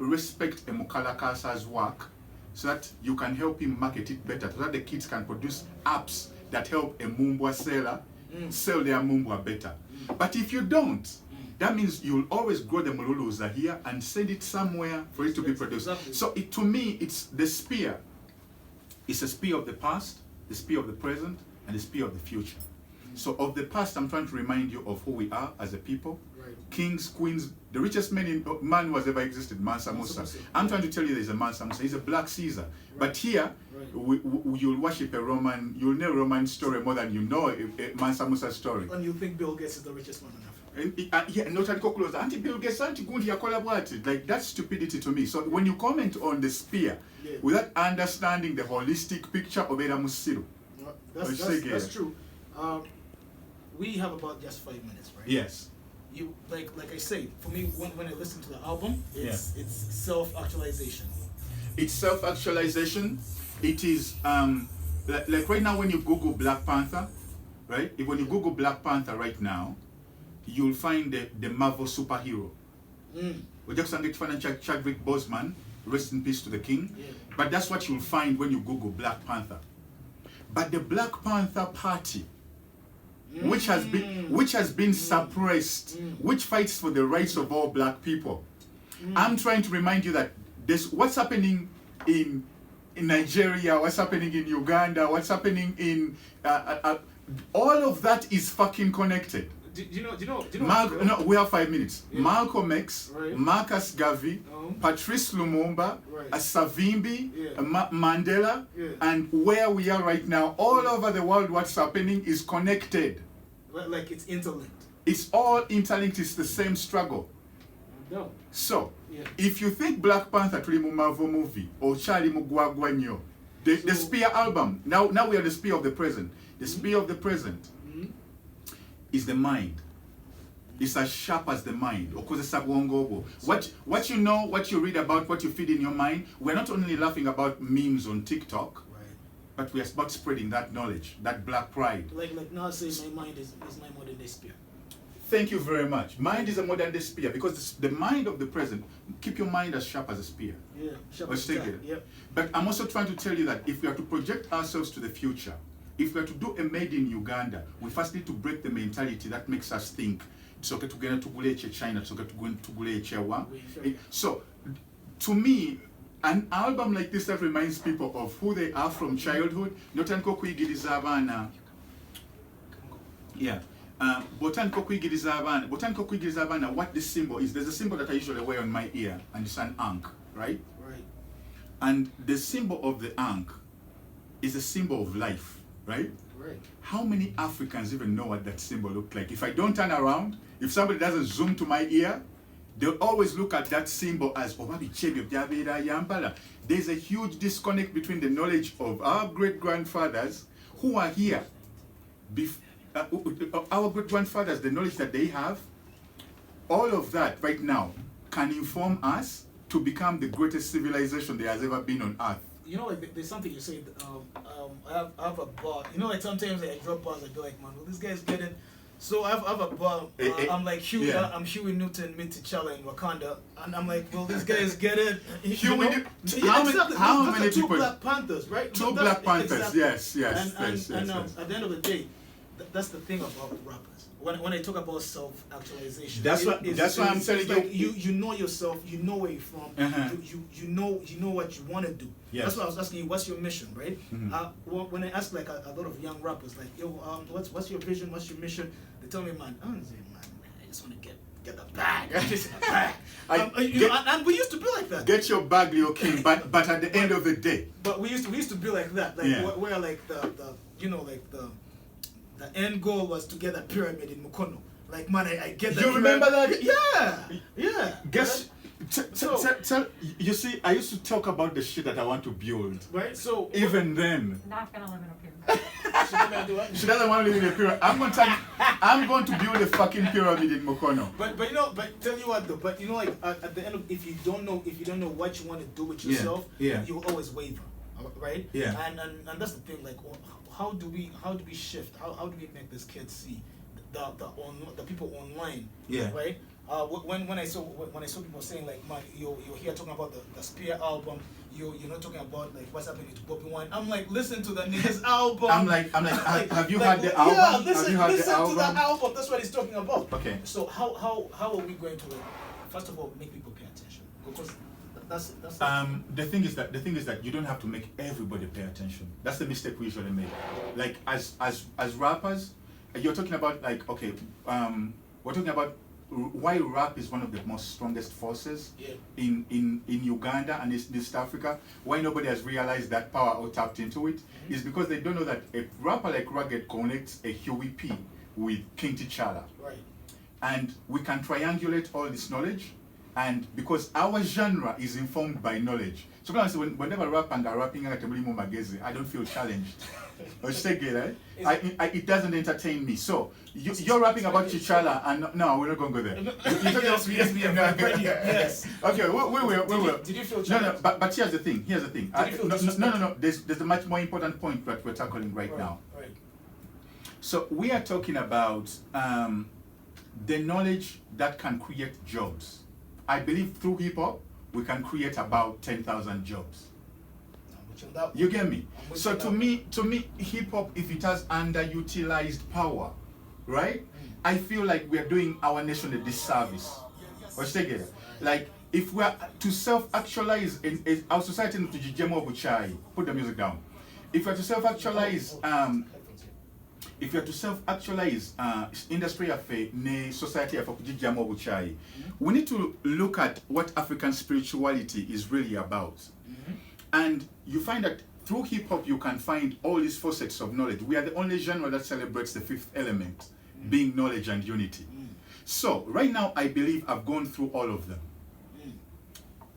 respect Emukala Kasa's work, so that you can help him market it better, so that the kids can produce apps that help a Mumbwa seller sell their Mumbwa better. But if you don't, that means you'll always grow the Mululuza here and send it somewhere for it to be produced. Exactly. So to me, it's the spear. It's a spear of the past, the spear of the present, and the spear of the future. So of the past, I'm trying to remind you of who we are as a people. Right. Kings, queens, the richest man who has ever existed, Mansa Musa. I'm trying to tell you there's a Mansa Musa. He's a black Caesar. Right. But here, you'll worship a Roman, you'll know a Roman story more than you know a Mansa Musa story. And you think Bill Gates is the richest man in Africa? Not at close. Anti Bill Gates, anti Gundi, like that's stupidity to me. So when you comment on the spear, without understanding the holistic picture of Era Musiru, that's true. We have about just 5 minutes, right? Yes. You like I say, for me, when I listen to the album, it's self-actualization. It's self-actualization. It is like right now when you Google Black Panther, right? When you Google Black Panther right now, you'll find the Marvel superhero. Chadwick Boseman, rest in peace to the king. Yeah. But that's what you'll find when you Google Black Panther. But the Black Panther Party, which has been suppressed, which fights for the rights of all black people. I'm trying to remind you that what's happening in Nigeria, what's happening in Uganda, what's happening in all of that is fucking connected. Do you know? No, we have 5 minutes. Yeah. Malcolm X, right. Marcus Garvey, Patrice Lumumba, right. Savimbi, Mandela, and where we are right now, all over the world, what's happening is connected. Like it's interlinked. It's all interlinked. It's the same struggle. No. So, if you think Black Panther Marvel movie or Charlie Mugwagwanyo, the Spear album, now we are the Spear of the present. The Spear of the present is the mind. It's as sharp as the mind. What you know, what you read about, what you feed in your mind, we're not only laughing about memes on TikTok, but we're about spreading that knowledge, that black pride. Like now say my mind is my modern day spear. Thank you very much. Mind is a modern day spear because the mind of the present, keep your mind as sharp as a spear. Yeah, sharp as a spear. Yep. But I'm also trying to tell you that if we are to project ourselves to the future, if we are to do a made in Uganda, we first need to break the mentality that makes us think it's okay to go to China, it's okay to go to China. So, to me, an album like this that reminds people of who they are from childhood, Botaniko kwigiriza abaana what this symbol is. There's a symbol that I usually wear on my ear, and it's an ankh, right? Right. And the symbol of the ankh is a symbol of life. Right? Right. How many Africans even know what that symbol looked like? If I don't turn around, if somebody doesn't zoom to my ear, they'll always look at that symbol as there's a huge disconnect between the knowledge of our great-grandfathers who are here. Our great-grandfathers, the knowledge that they have, all of that right now can inform us to become the greatest civilization there has ever been on earth. You know, like there's something you say. I have a bar. You know, like sometimes I drop bars. I go like, man, will this guy's get it? So I have a bar. I'm like Huey. I'm Huey Newton, Mint T'Challa in Wakanda, and I'm like, will these guys get it? Huey. How many people? Two Black Panthers, right? Two Black Panthers. Exactly. Yes. And at the end of the day, that's the thing about rappers. When I talk about self-actualization, that's why I'm telling you. You know yourself. You know where you're from. You know what you want to do. Yes. That's why I was asking you, what's your mission, right? When I ask like a lot of young rappers, like, yo, what's your vision? What's your mission? They tell me, man, I just want to get the bag. I'm just in the bag. and we used to be like that. Get your bag, Leo King, but at the end of the day. But we used to be like that, like where like the end goal was to get a pyramid in Mukono. Like, man, I get that. You remember that? Yeah. Guess. Tell, you see, I used to talk about the shit that I want to build. Right. So even then. Not gonna live in a pyramid. She doesn't want to live in a pyramid. I'm going to build a fucking pyramid in Mukono. But tell you what though. But like at the end of, if you don't know what you want to do with yourself, you will always waver, right? Yeah. And that's the thing. Like, how do we shift? How do we make this kid see the people online? Yeah. Right. When I saw people saying like, man, you're here talking about the Spear album, you're not talking about like what's happening to Bobby Wine. I'm like, listen to the nigga's album. I'm like, have you heard the album? Yeah, listen to the album. That's what he's talking about. Okay. So how are we going to, first of all, make people pay attention? Because that's the thing is that you don't have to make everybody pay attention. That's the mistake we usually make. Like as rappers, you're talking about like, okay, we're talking about why rap is one of the most strongest forces in Uganda and East Africa. Why nobody has realized that power or tapped into it is because they don't know that a rapper like Rugged connects a Huey P with King T'Challa. Right. And we can triangulate all this knowledge, and because our genre is informed by knowledge. So whenever I'm rapping at Magezi, I don't feel challenged. It doesn't entertain me. So you're rapping about T'Challa, and no, we're not going to go there. Yes. Okay, we will. Did you feel challenged? No. But here's the thing. No. There's a much more important point that we're tackling right now. Right. So we are talking about the knowledge that can create jobs. I believe through hip hop we can create about 10,000 jobs. You get me? So to me, hip hop, if it has underutilized power, right? I feel like we are doing our nation a disservice. Like if we are to self-actualize in our society, to G.N.L Buchai, put the music down. If we are to self-actualize, industry affair, society affair, G.N.L Buchai, we need to look at what African spirituality is really about. And you find that through hip hop you can find all these facets of knowledge. We are the only genre that celebrates the fifth element, being knowledge and unity. So right now I believe I've gone through all of them.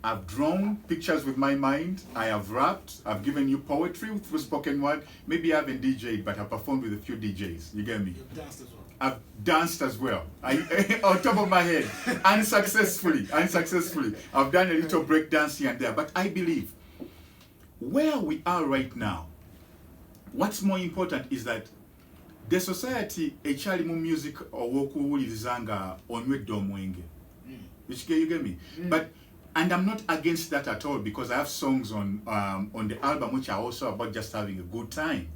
I've drawn pictures with my mind, I have rapped, I've given you poetry through spoken word. Maybe I haven't DJ'd, but I've performed with a few DJs. You get me? You've danced as well. I've danced as well. On top of my head, unsuccessfully. I've done a little break dance here and there, but I believe where we are right now, what's more important is that the society echalimu music owokuwulizanga onwedde omwenge. You get me? And I'm not against that at all, because I have songs on the album which are also about just having a good time.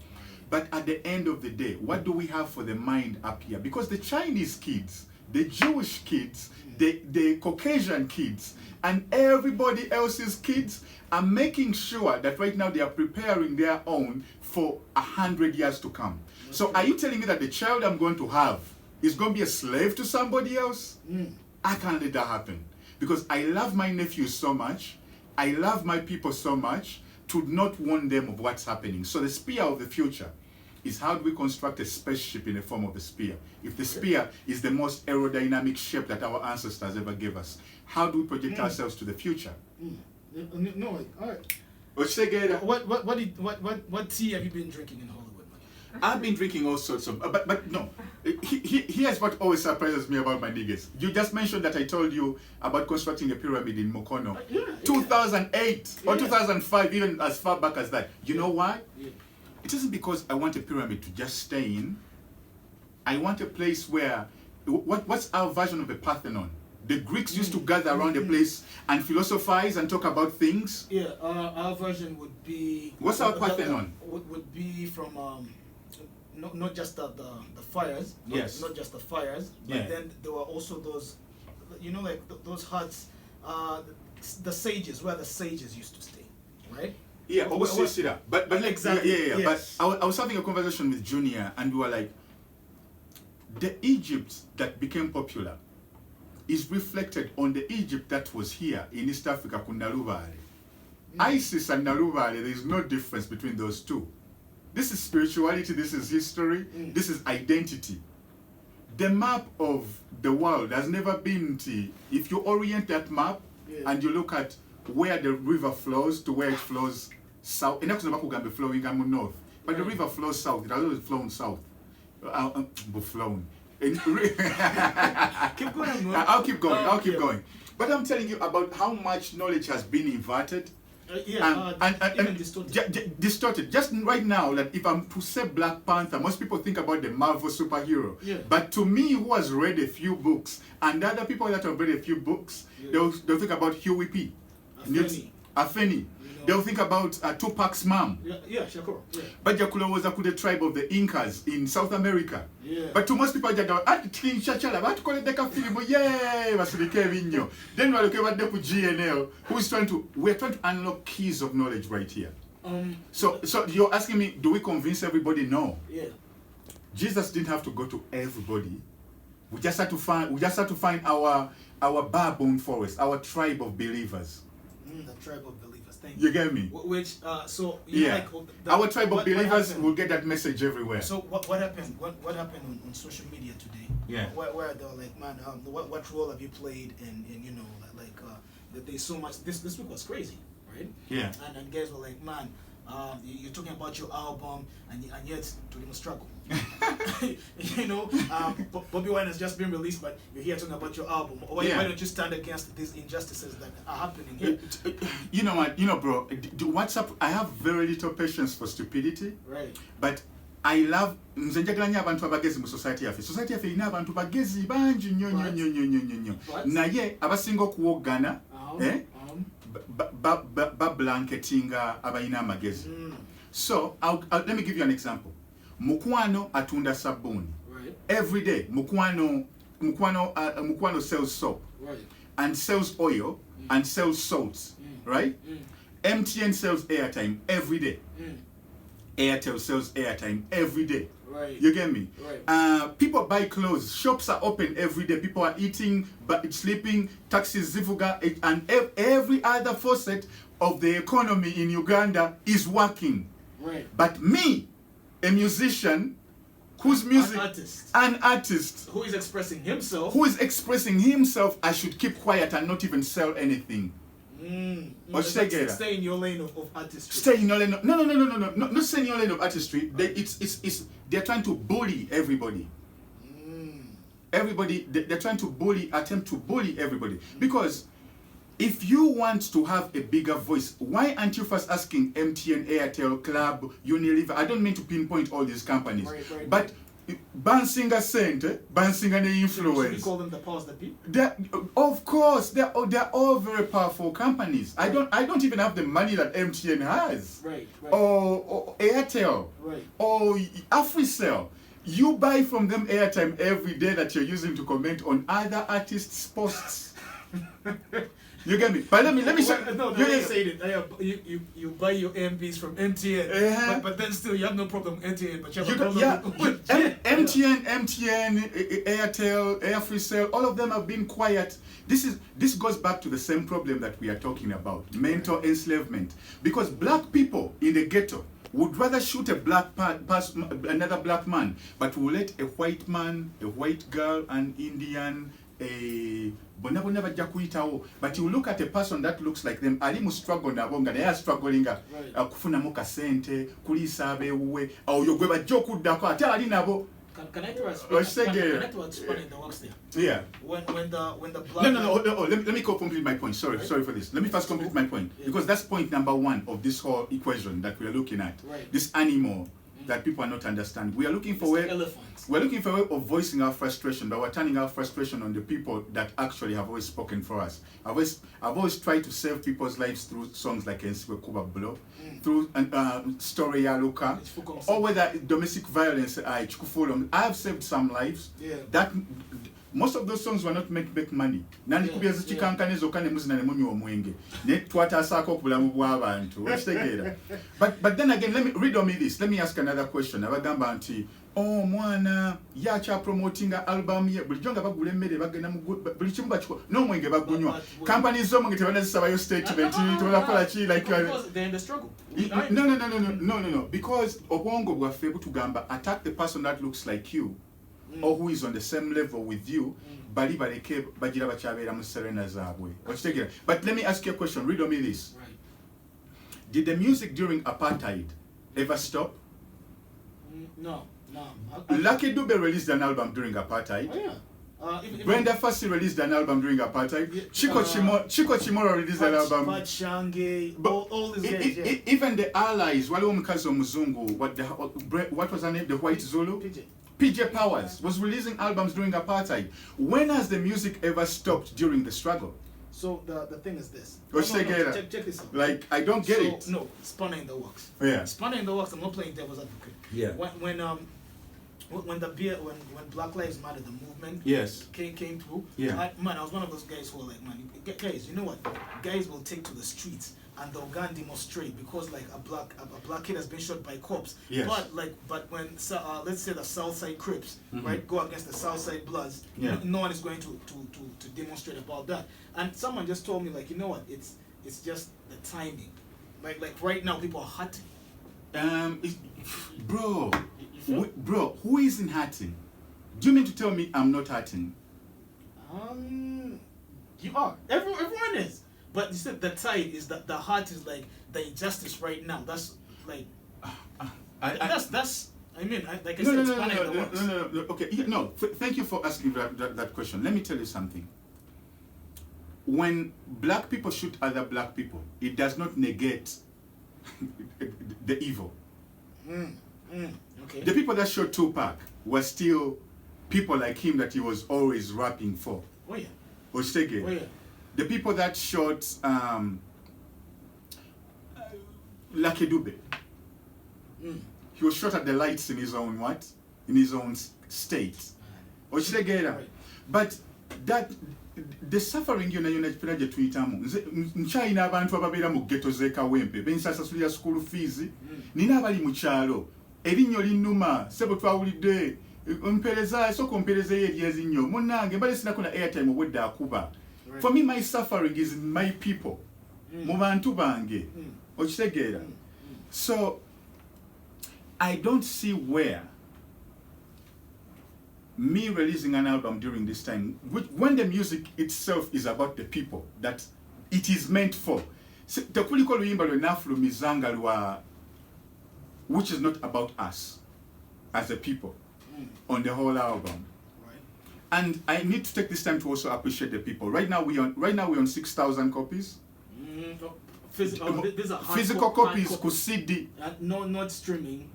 But at the end of the day, what do we have for the mind up here? Because the Chinese kids, the Jewish kids, the Caucasian kids, and everybody else's kids are making sure that right now they are preparing their own for 100 years to come. So are you telling me that the child I'm going to have is going to be a slave to somebody else? I can't let that happen. Because I love my nephews so much, I love my people so much, to not warn them of what's happening. So the spear of the future is how do we construct a spaceship in the form of a spear? If the spear is the most aerodynamic shape that our ancestors ever gave us, how do we project ourselves to the future? No, all right. What tea have you been drinking in Hollywood, man? I've been drinking all sorts of, but no. Here's what always surprises me about my niggas. You just mentioned that I told you about constructing a pyramid in Mukono. 2008 or 2005, even as far back as that. You know why? It isn't because I want a pyramid to just stay in. I want a place where, what's our version of a Parthenon? The Greeks used to gather around a place and philosophize and talk about things. Yeah, our version would be... What's our Parthenon? Would be from... not just the fires, not just the fires, but then there were also those, like those huts, the sages, where the sages used to stay, right? Yeah, always but exactly. Yeah. Yes. But I was having a conversation with Junior, and we were like, the Egypt that became popular is reflected on the Egypt that was here in East Africa, Naluvale. Isis and Naluvale, there is no difference between those two. This is spirituality, this is history, this is identity. The map of the world has never been, if you orient that map and you look at where the river flows to where it flows south, and that's not flowing north, but the river flows south, it has always flown south. Flown. Keep going. I'll keep going. But I'm telling you about how much knowledge has been inverted. And distorted. Just right now, like if I'm to say Black Panther, most people think about the Marvel superhero. But to me, who has read a few books, and other people that have read a few books, they'll think about Huey P. Afeni. They'll think about Tupac's mom. Sure. But Jakulo was the tribe of the Incas in South America. But to most people, then we look at the G.N.L, we're trying to unlock keys of knowledge right here. So you're asking me, do we convince everybody? No. Jesus didn't have to go to everybody. We just had to find our barebone forest, our tribe of believers. The tribe of believers. You get me? Which our tribe of believers will get that message everywhere. So what happened? What happened on social media today? Where they were like, man, what role have you played in you know that there's so much. This week was crazy, right? And guys were like, man, you're talking about your album and yet to even struggle. You know, Bobby Wine has just been released, but you're here talking about your album. Why don't you stand against these injustices that are happening here? You know what? You know, bro, what's up? I have very little patience for stupidity. Right. But I love abantu abagezi mu society yafe. Society yafe ina abantu bagezi banji nnyo. Naye abasinga okuwoggana blanketinga abayina amagezi. So let me give you an example. Mukwano atunda sabuni. Every day Mukwano sells soap and sells oil and sells salts, right? MTN sells airtime every day. Airtel sells airtime every day. You get me? People buy clothes. Shops are open every day. People are eating, but sleeping. Taxis, zivuga, and every other facet of the economy in Uganda is working. But me, a musician, whose music, an artist who is expressing himself, I should keep quiet and not even sell anything. Stay in your lane of artistry. Stay in your lane. No. Not stay in your lane of artistry. They're trying to bully everybody. Everybody, they're trying to attempt to bully everybody. Because if you want to have a bigger voice, why aren't you first asking MTN, Airtel, Club, Unilever? I don't mean to pinpoint all these companies, but Bansinga Center, Bansinga Influence. Should we call them the powers that be? Of course, they're all very powerful companies. I don't even have the money that MTN has, or Airtel, or Africell. You buy from them airtime every day that you're using to comment on other artists' posts. You get me? But let me say. No, you say it. You buy your MPs from MTN, but then still you have no problem with MTN, but you have a problem with MTN, Airtel, Africell, all of them have been quiet. This goes back to the same problem that we are talking about, mental enslavement. Because black people in the ghetto would rather shoot another black man, but will let a white man, a white girl, an Indian, but you look at a person that looks like them, alimu struggle nabonga, they are struggling kufuna muka sente, kulisa abewe, au yogweba joku dako, ate ali nabo. Can I do a spin in the works there? Yeah. When the black No. Let me complete my point. Sorry for this. Let me first complete my point, because that's point number one of this whole equation that we are looking at. This animal that people are not understanding. We are looking for a way of voicing our frustration, but we're turning our frustration on the people that actually have always spoken for us. I've always tried to save people's lives through songs like Ensiwe Kuba Blo, through Story ya Luka, or whether domestic violence. I have saved some lives. That most of those songs were not meant to make money. But then again, read on me this. Let me ask another question. oh mwana yakya promoting album ye bulijjo nga bagula emmere bagenda mu buli kimu bakiko n'omwenge bagunywa companies z'omwenge tebanazisaba yo statement tebakola ki like they're in the struggle. No, because obwongo bwaffe butugamba attack the person that looks like you or who is on the same level with you bali baleke bagira bakyabeera mu serena zaabwe okitegeera. But let me ask you a question, riddle me this. Right. Did the music during apartheid ever stop? No. Lucky Dube released an album during apartheid. Oh, yeah. Brenda Fassie released an album during apartheid. Yeah, Chico Chimoro released an album. Pat Shange, all these guys. Yeah. Even the allies, waliwo omukazi omuzungu, what was her name? The White Zulu? PJ Powers was releasing albums during apartheid. When has the music ever stopped during the struggle? So the thing is this. Check this out. Like, I don't get it. No, Spanner in the works. Yeah. Spanner in the works. I'm not playing devil's advocate. Yeah. When Black Lives Matter, the movement came through, yeah. I was one of those guys who were like, man, guys, you know what? Guys will take to the streets and they'll go and demonstrate because like a black kid has been shot by cops. Yes. But when let's say the Southside Crips, right, go against the Southside Bloods, no one is going to demonstrate about that. And someone just told me like, you know what? It's just the timing. Like right now, people are hurting. Bro, who isn't hurting? Do you mean to tell me I'm not hurting? You are. Everyone is. But you said the tide is that the heart is like the injustice right now. That's like that's. I mean, like I said, no. Okay, thank you for asking that question. Let me tell you something. When black people shoot other black people, it does not negate the evil. Okay. The people that shot Tupac were still people like him that he was always rapping for. Oh yeah. Ostege. Oh yeah. The people that shot Lucky Dube. He was shot at the lights in his own what? In his own state. Ostege. Right. But that the suffering yona kipera gye tuyitamu nkyalina abantu ababeera mu ghetto z'ekawempe bensasasulira school fees nina abali mu kyalo erinnyo linnuma sebo twawulidde mpereza soko mperezeyo eryezinnyo munnange mbale sinako na airtime obwedde akuba. For me, my suffering is my people mu bantu bange okitegeera. So I don't see where me releasing an album during this time, when the music itself is about the people that it is meant for, tekuliko luyimba lwenafulumizanga lwa which is not about us as a people on the whole album. Right. And I need to take this time to also appreciate the people. Right now we're on 6,000 copies. Physical copies ku CD. Not streaming.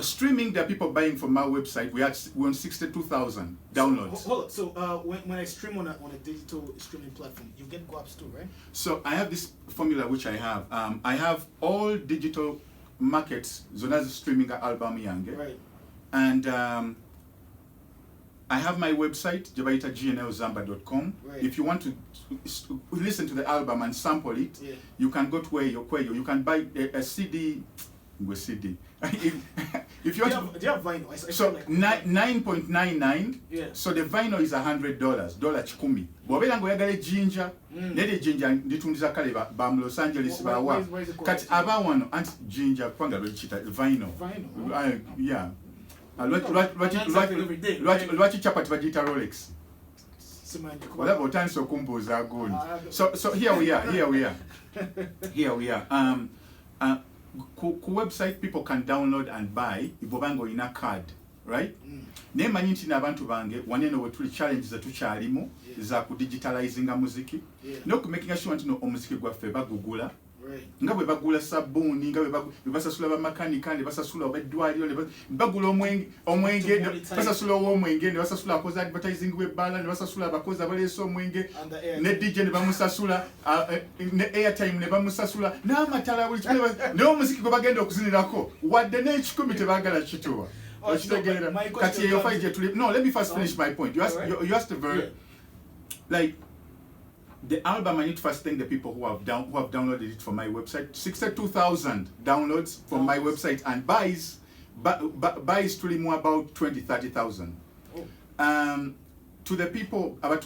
Streaming, there are people buying from my website. We're on 62,000 downloads. So, hold on. So when I stream on a digital streaming platform, you get go-ups too, right? So I have this formula which I have. I have all digital markets, zonazi streaming album yange. Right. And I have my website, G.N.L Zamba.com. Right. If you want to listen to the album and sample it, you can go to where you can buy a CD. CD. If you want do you have vinyl? So like 9.99. Yeah. So the vinyl is $100. $10. Bw'obeera ng'oyagala ejjinja, nere ejjinja nditundiza kale ba mu Los Angeles bawa. Kati aba wano anti jinja kwanga lwekiyita vinyl. Vinyl. Yeah. Lwaki chapati bagiyita Rolex? Whatever otandise okumbuuza agundi. So here we are. Ku website people can download and buy ibobanga oyina card, right? Naye manyi nti n'abantu bange waneno we tuli challenge zetukyalimu za ku digitalizinga muziki n'okumakinga sure nti omuziki gwaffe bagugula nga bwe bagula sabbuuni nga bwe basasula bamakanika ne basasula obeddwaliro ne bagula omwenge basasula ow'omwenge ne basasula akoze advertising w'ebbaala ne basasula abakozi abaleese omwenge ne DJ ne bamusasula ne airtime ne bamusasula n'amatala buli kimu naye omuziki gwe bagenda okuzinirako wadde n'ekikumi tebaagala kituwa. Kati eyo fayi gye tuli. No, let me first finish my point. You asked a very like the album. I need to first thank the people who have downloaded it from my website. 62,000 downloads from my website and buys buys truly more about 20,000-30,000. To the people, our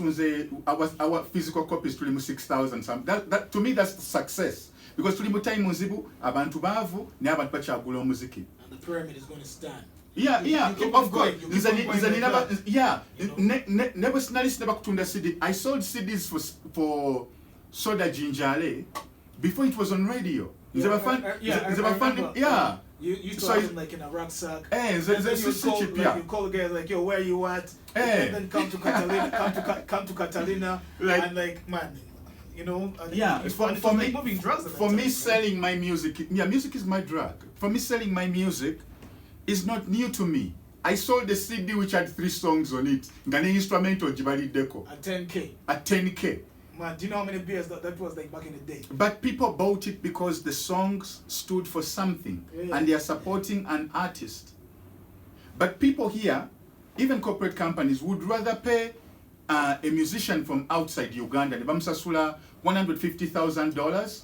physical copy is truly 6,000. That to me that's success, because truly time muzibu abantu bavu ne abantu bachagula muziki. And the pyramid is going to stand. Yeah, of course. Never kutunda CD. I sold CDs for Soda Ginjale before it was on radio. Yeah. You used to have them like in a rucksack. You call the guys like, yo, where you at? And then come to Catalina, come to Catalina, like, and like, man, you know. For me, moving drugs. For me, selling my music, music is my drug. For me, selling my music is not new to me. I sold the CD which had 3 songs on it. Ngane instrumental Jibali Deco. At 10K. At 10K. Man, do you know how many beers that was like back in the day? But people bought it because the songs stood for something, and they are supporting an artist. But people here, even corporate companies, would rather pay a musician from outside Uganda, nebamsasula $150,000,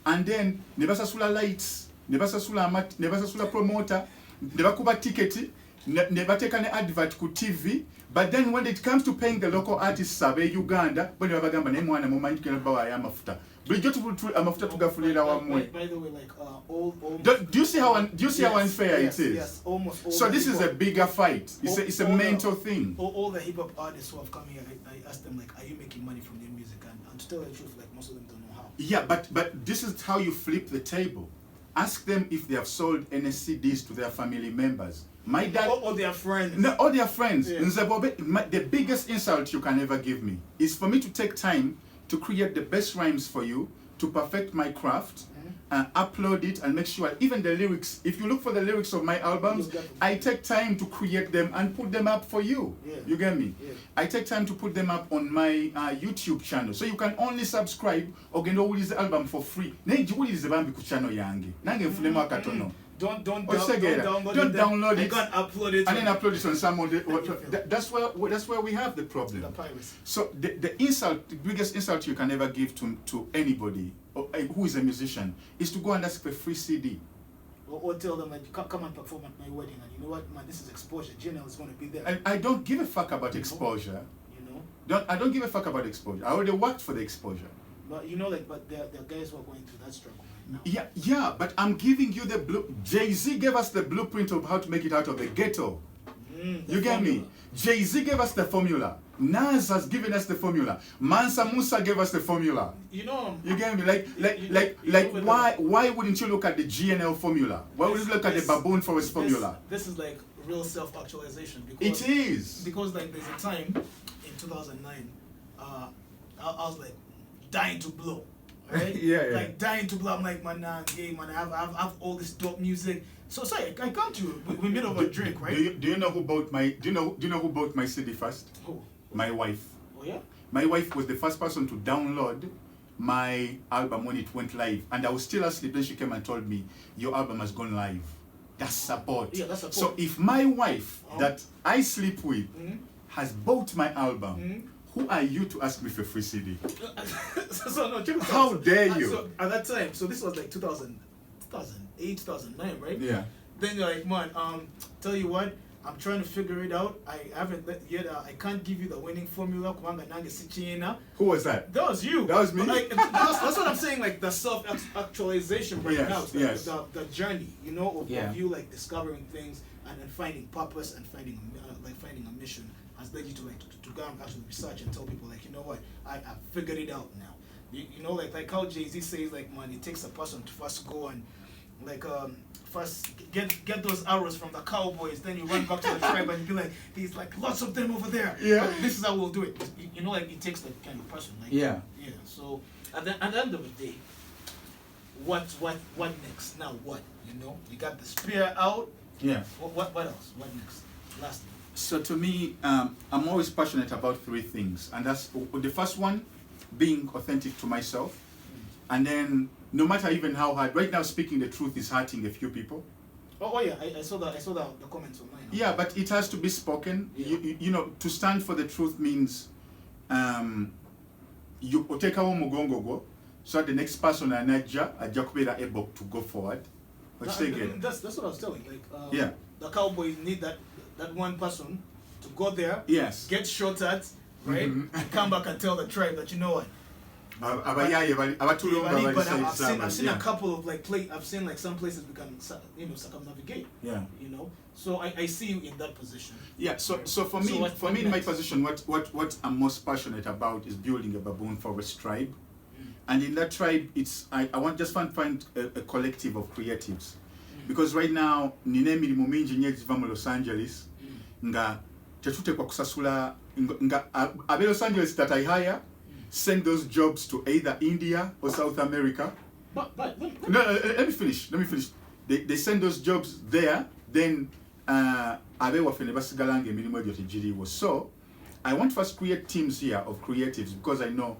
and then nebasasula lights, nebasasula promoter, nebakuba ticket, nebateka ne advert ku TV. But then when it comes to paying the local artists survey Uganda, when you have a gamba name one moment can buy amafuta. But you amafuta to gafulira wa mwe. By the way, like all do you see how unfair it is? Yes, almost all. So this is a bigger fight. It's a mental thing. All the hip hop artists who have come here, I asked them like, are you making money from their music? And to tell the truth, like most of them don't know how. Yeah, but this is how you flip the table. Ask them if they have sold any CDs to their family members. My dad, or their friends. No, all their friends. Yeah. The biggest insult you can ever give me is for me to take time to create the best rhymes for you, to perfect my craft, and upload it and make sure even the lyrics. If you look for the lyrics of my albums, I take time to create them and put them up for you. Yeah. You get me? Yeah. I take time to put them up on my YouTube channel, so you can only subscribe or get all this album for free. Don't download it. You can't upload it. And then upload it on some of the. That's where we have the problem. The piracy. So the insult, the biggest insult you can ever give to anybody who is a musician is to go and ask for a free CD. Or tell them like, come and perform at my wedding, and you know what, man, this is exposure. G.N.L is going to be there. And I don't give a fuck about exposure. I don't give a fuck about exposure. I already worked for the exposure. But you know, like, but there are guys who are going through that struggle right now. Yeah, but I'm giving you the blue. Jay-Z gave us the blueprint of how to make it out of the ghetto. You get me? Jay-Z gave us the formula. Nas has given us the formula. Mansa Musa gave us the formula. You know, you get me? Why wouldn't you look at the G.N.L formula? Why would you look at the Baboon Forest formula? This is like real self-actualization. It is. Because like there's a time in 2009, I was like dying to blow. Right? Yeah. Like dying to blow. I'm like, man, nah, gay, man. I have all this dope music. So sorry, I come to you. We made over a drink, right? Do you know who bought my? Do you know who bought my CD first? Who? My wife. Oh yeah. My wife was the first person to download my album when it went live, and I was still asleep. Then she came and told me, "Your album has gone live." That's support. Yeah, that's support. So if my wife that I sleep with has bought my album. Who are you to ask me for free CD? How dare you? So at that time, so this was like 2008, 2009, right? Yeah. Then you're like, man, tell you what, I'm trying to figure it out. I haven't yet. I can't give you the winning formula. Who was that? That was you. That was me. Like, that's what I'm saying. Like the self-actualization right now. Like yes. The journey, you know, of you like discovering things and then finding purpose and finding a mission has led you to go and actually research and tell people like, you know what, I figured it out now. You know, like how Jay-Z says, like, man, it takes a person to first go and like first get those arrows from the cowboys, then you run back to the tribe and be like, there's like lots of them over there. Yeah. But this is how we'll do it. You know, like it takes that kind of person. Like, yeah. So at the end of the day, what next? Now what? You know, you got the spear out. Yeah. What else? What next? Last thing. So to me, I'm always passionate about 3 things, and that's the first one, being authentic to myself, and then no matter even how hard. Right now, speaking the truth is hurting a few people. Oh yeah, I saw that. I saw the comments online. Yeah, but it has to be spoken. Yeah. You know, to stand for the truth means you take our mugongo go, so the next person anaja able to go forward. That's what I was telling. Like yeah. the Cowboys need that one person to go there, yes, get shot at, right, and come back and tell the tribe that, you know what. But I've seen a couple of like I've seen like some places we can circumnavigate. Yeah. You know, so I see you in that position. Yeah. So for me, in my position, what I'm most passionate about is building a baboon forest tribe, and in that tribe, I want just find a collective of creatives, because right now nine milimo mingi nnyo eziva mu Los Angeles nga tetutekwa kusasula nga abe Los Angeles that I hire. Send those jobs to either India or South America. But no, let me finish. They send those jobs there. Then so I want to first create teams here of creatives, because I know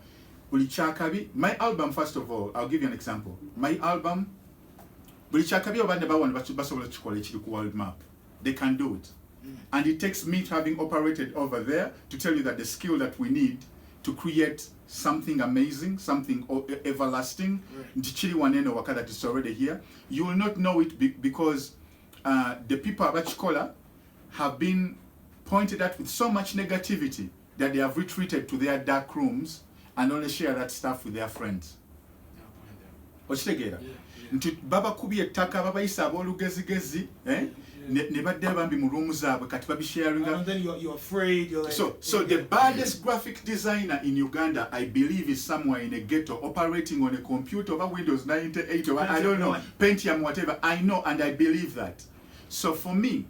my album, first of all, I'll give you an example. My album, world map. They can do it. And it takes me having operated over there to tell you that the skill that we need to create something amazing, something everlasting, that is already here. You will not know it because the people of Achikola have been pointed at with so much negativity that they have retreated to their dark rooms and only share that stuff with their friends. Baba kubi ettaka babayisa abolugezigezi ne badde bambi mu rooms zaabwe kati babisharinga. And then you're afraid, you're like, so the baddest graphic designer in Uganda, I believe, is somewhere in a ghetto operating on a computer over Windows 98 or I don't know, Pentium, whatever. I know and I believe that. So for me,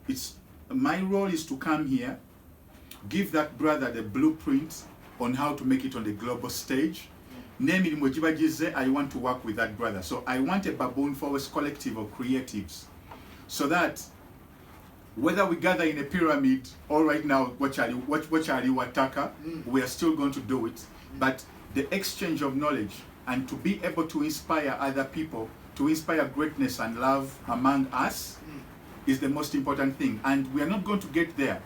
my role is to come here, give that brother the blueprint on how to make it on the global stage. I want to work with that brother. So I want a baboon forest collective of creatives, so that whether we gather in a pyramid or right now, we are still going to do it. But the exchange of knowledge and to be able to inspire other people, to inspire greatness and love among us is the most important thing. And we are not going to get there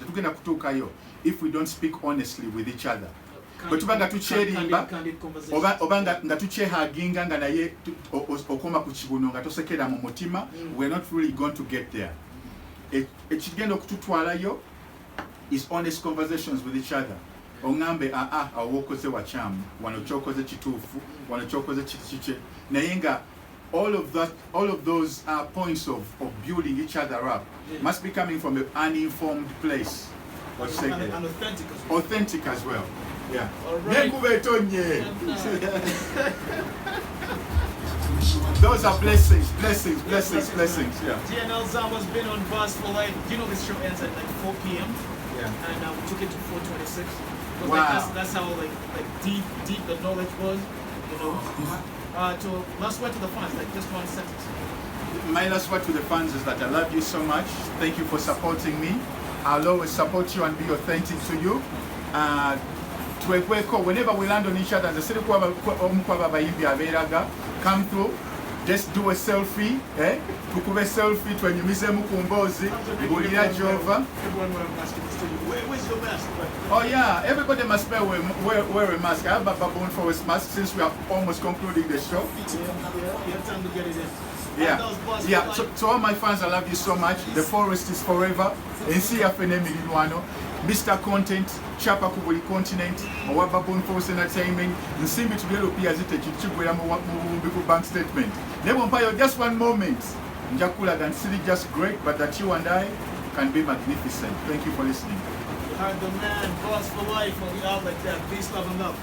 if we don't speak honestly with each other. But obanga tucherimba obanga nga tuchehaginga nga naye okoma ku kibuno nga tosekera mu mutima, we're not really going to get there. Ekigenda okututwalayo is honest conversations with each other. Ongambe awokoze wachamu wano chokoze kituufu wano chokoze chiche naye nga all of those points of building each other up must be coming from an uninformed place. And authentic as well. Yeah. All right. Those are blessings. Yeah. G.N.L Zamba's been on Buzz for Life. You know this show ends at like 4 p.m. Yeah. And we took it to 4:26. Wow. That's how like deep the knowledge was. You know. Last word to the fans, like just one sentence. My last word to the fans is that I love you so much. Thank you for supporting me. I'll always support you and be authentic to you. Whenever we land on each other, come through, just do a selfie, tukube selfie, twenyumize mukumbozi, bulira jova. Where's your mask? Oh yeah, everybody must wear a mask. I have a baboon forest mask since we are almost concluding the show. You have time to get it in. Yeah. So all my fans, I love you so much. The forest is forever. Mr. Content, Chapa Kubuli Continent, or Baboon Force Entertainment, and see me to be able to bank statement. Never just one moment. Njakula than silly just great, but that you and I can be magnificent. Thank you for listening. You heard the man, Boss for Life, on the outlet there. Peace, love, and love.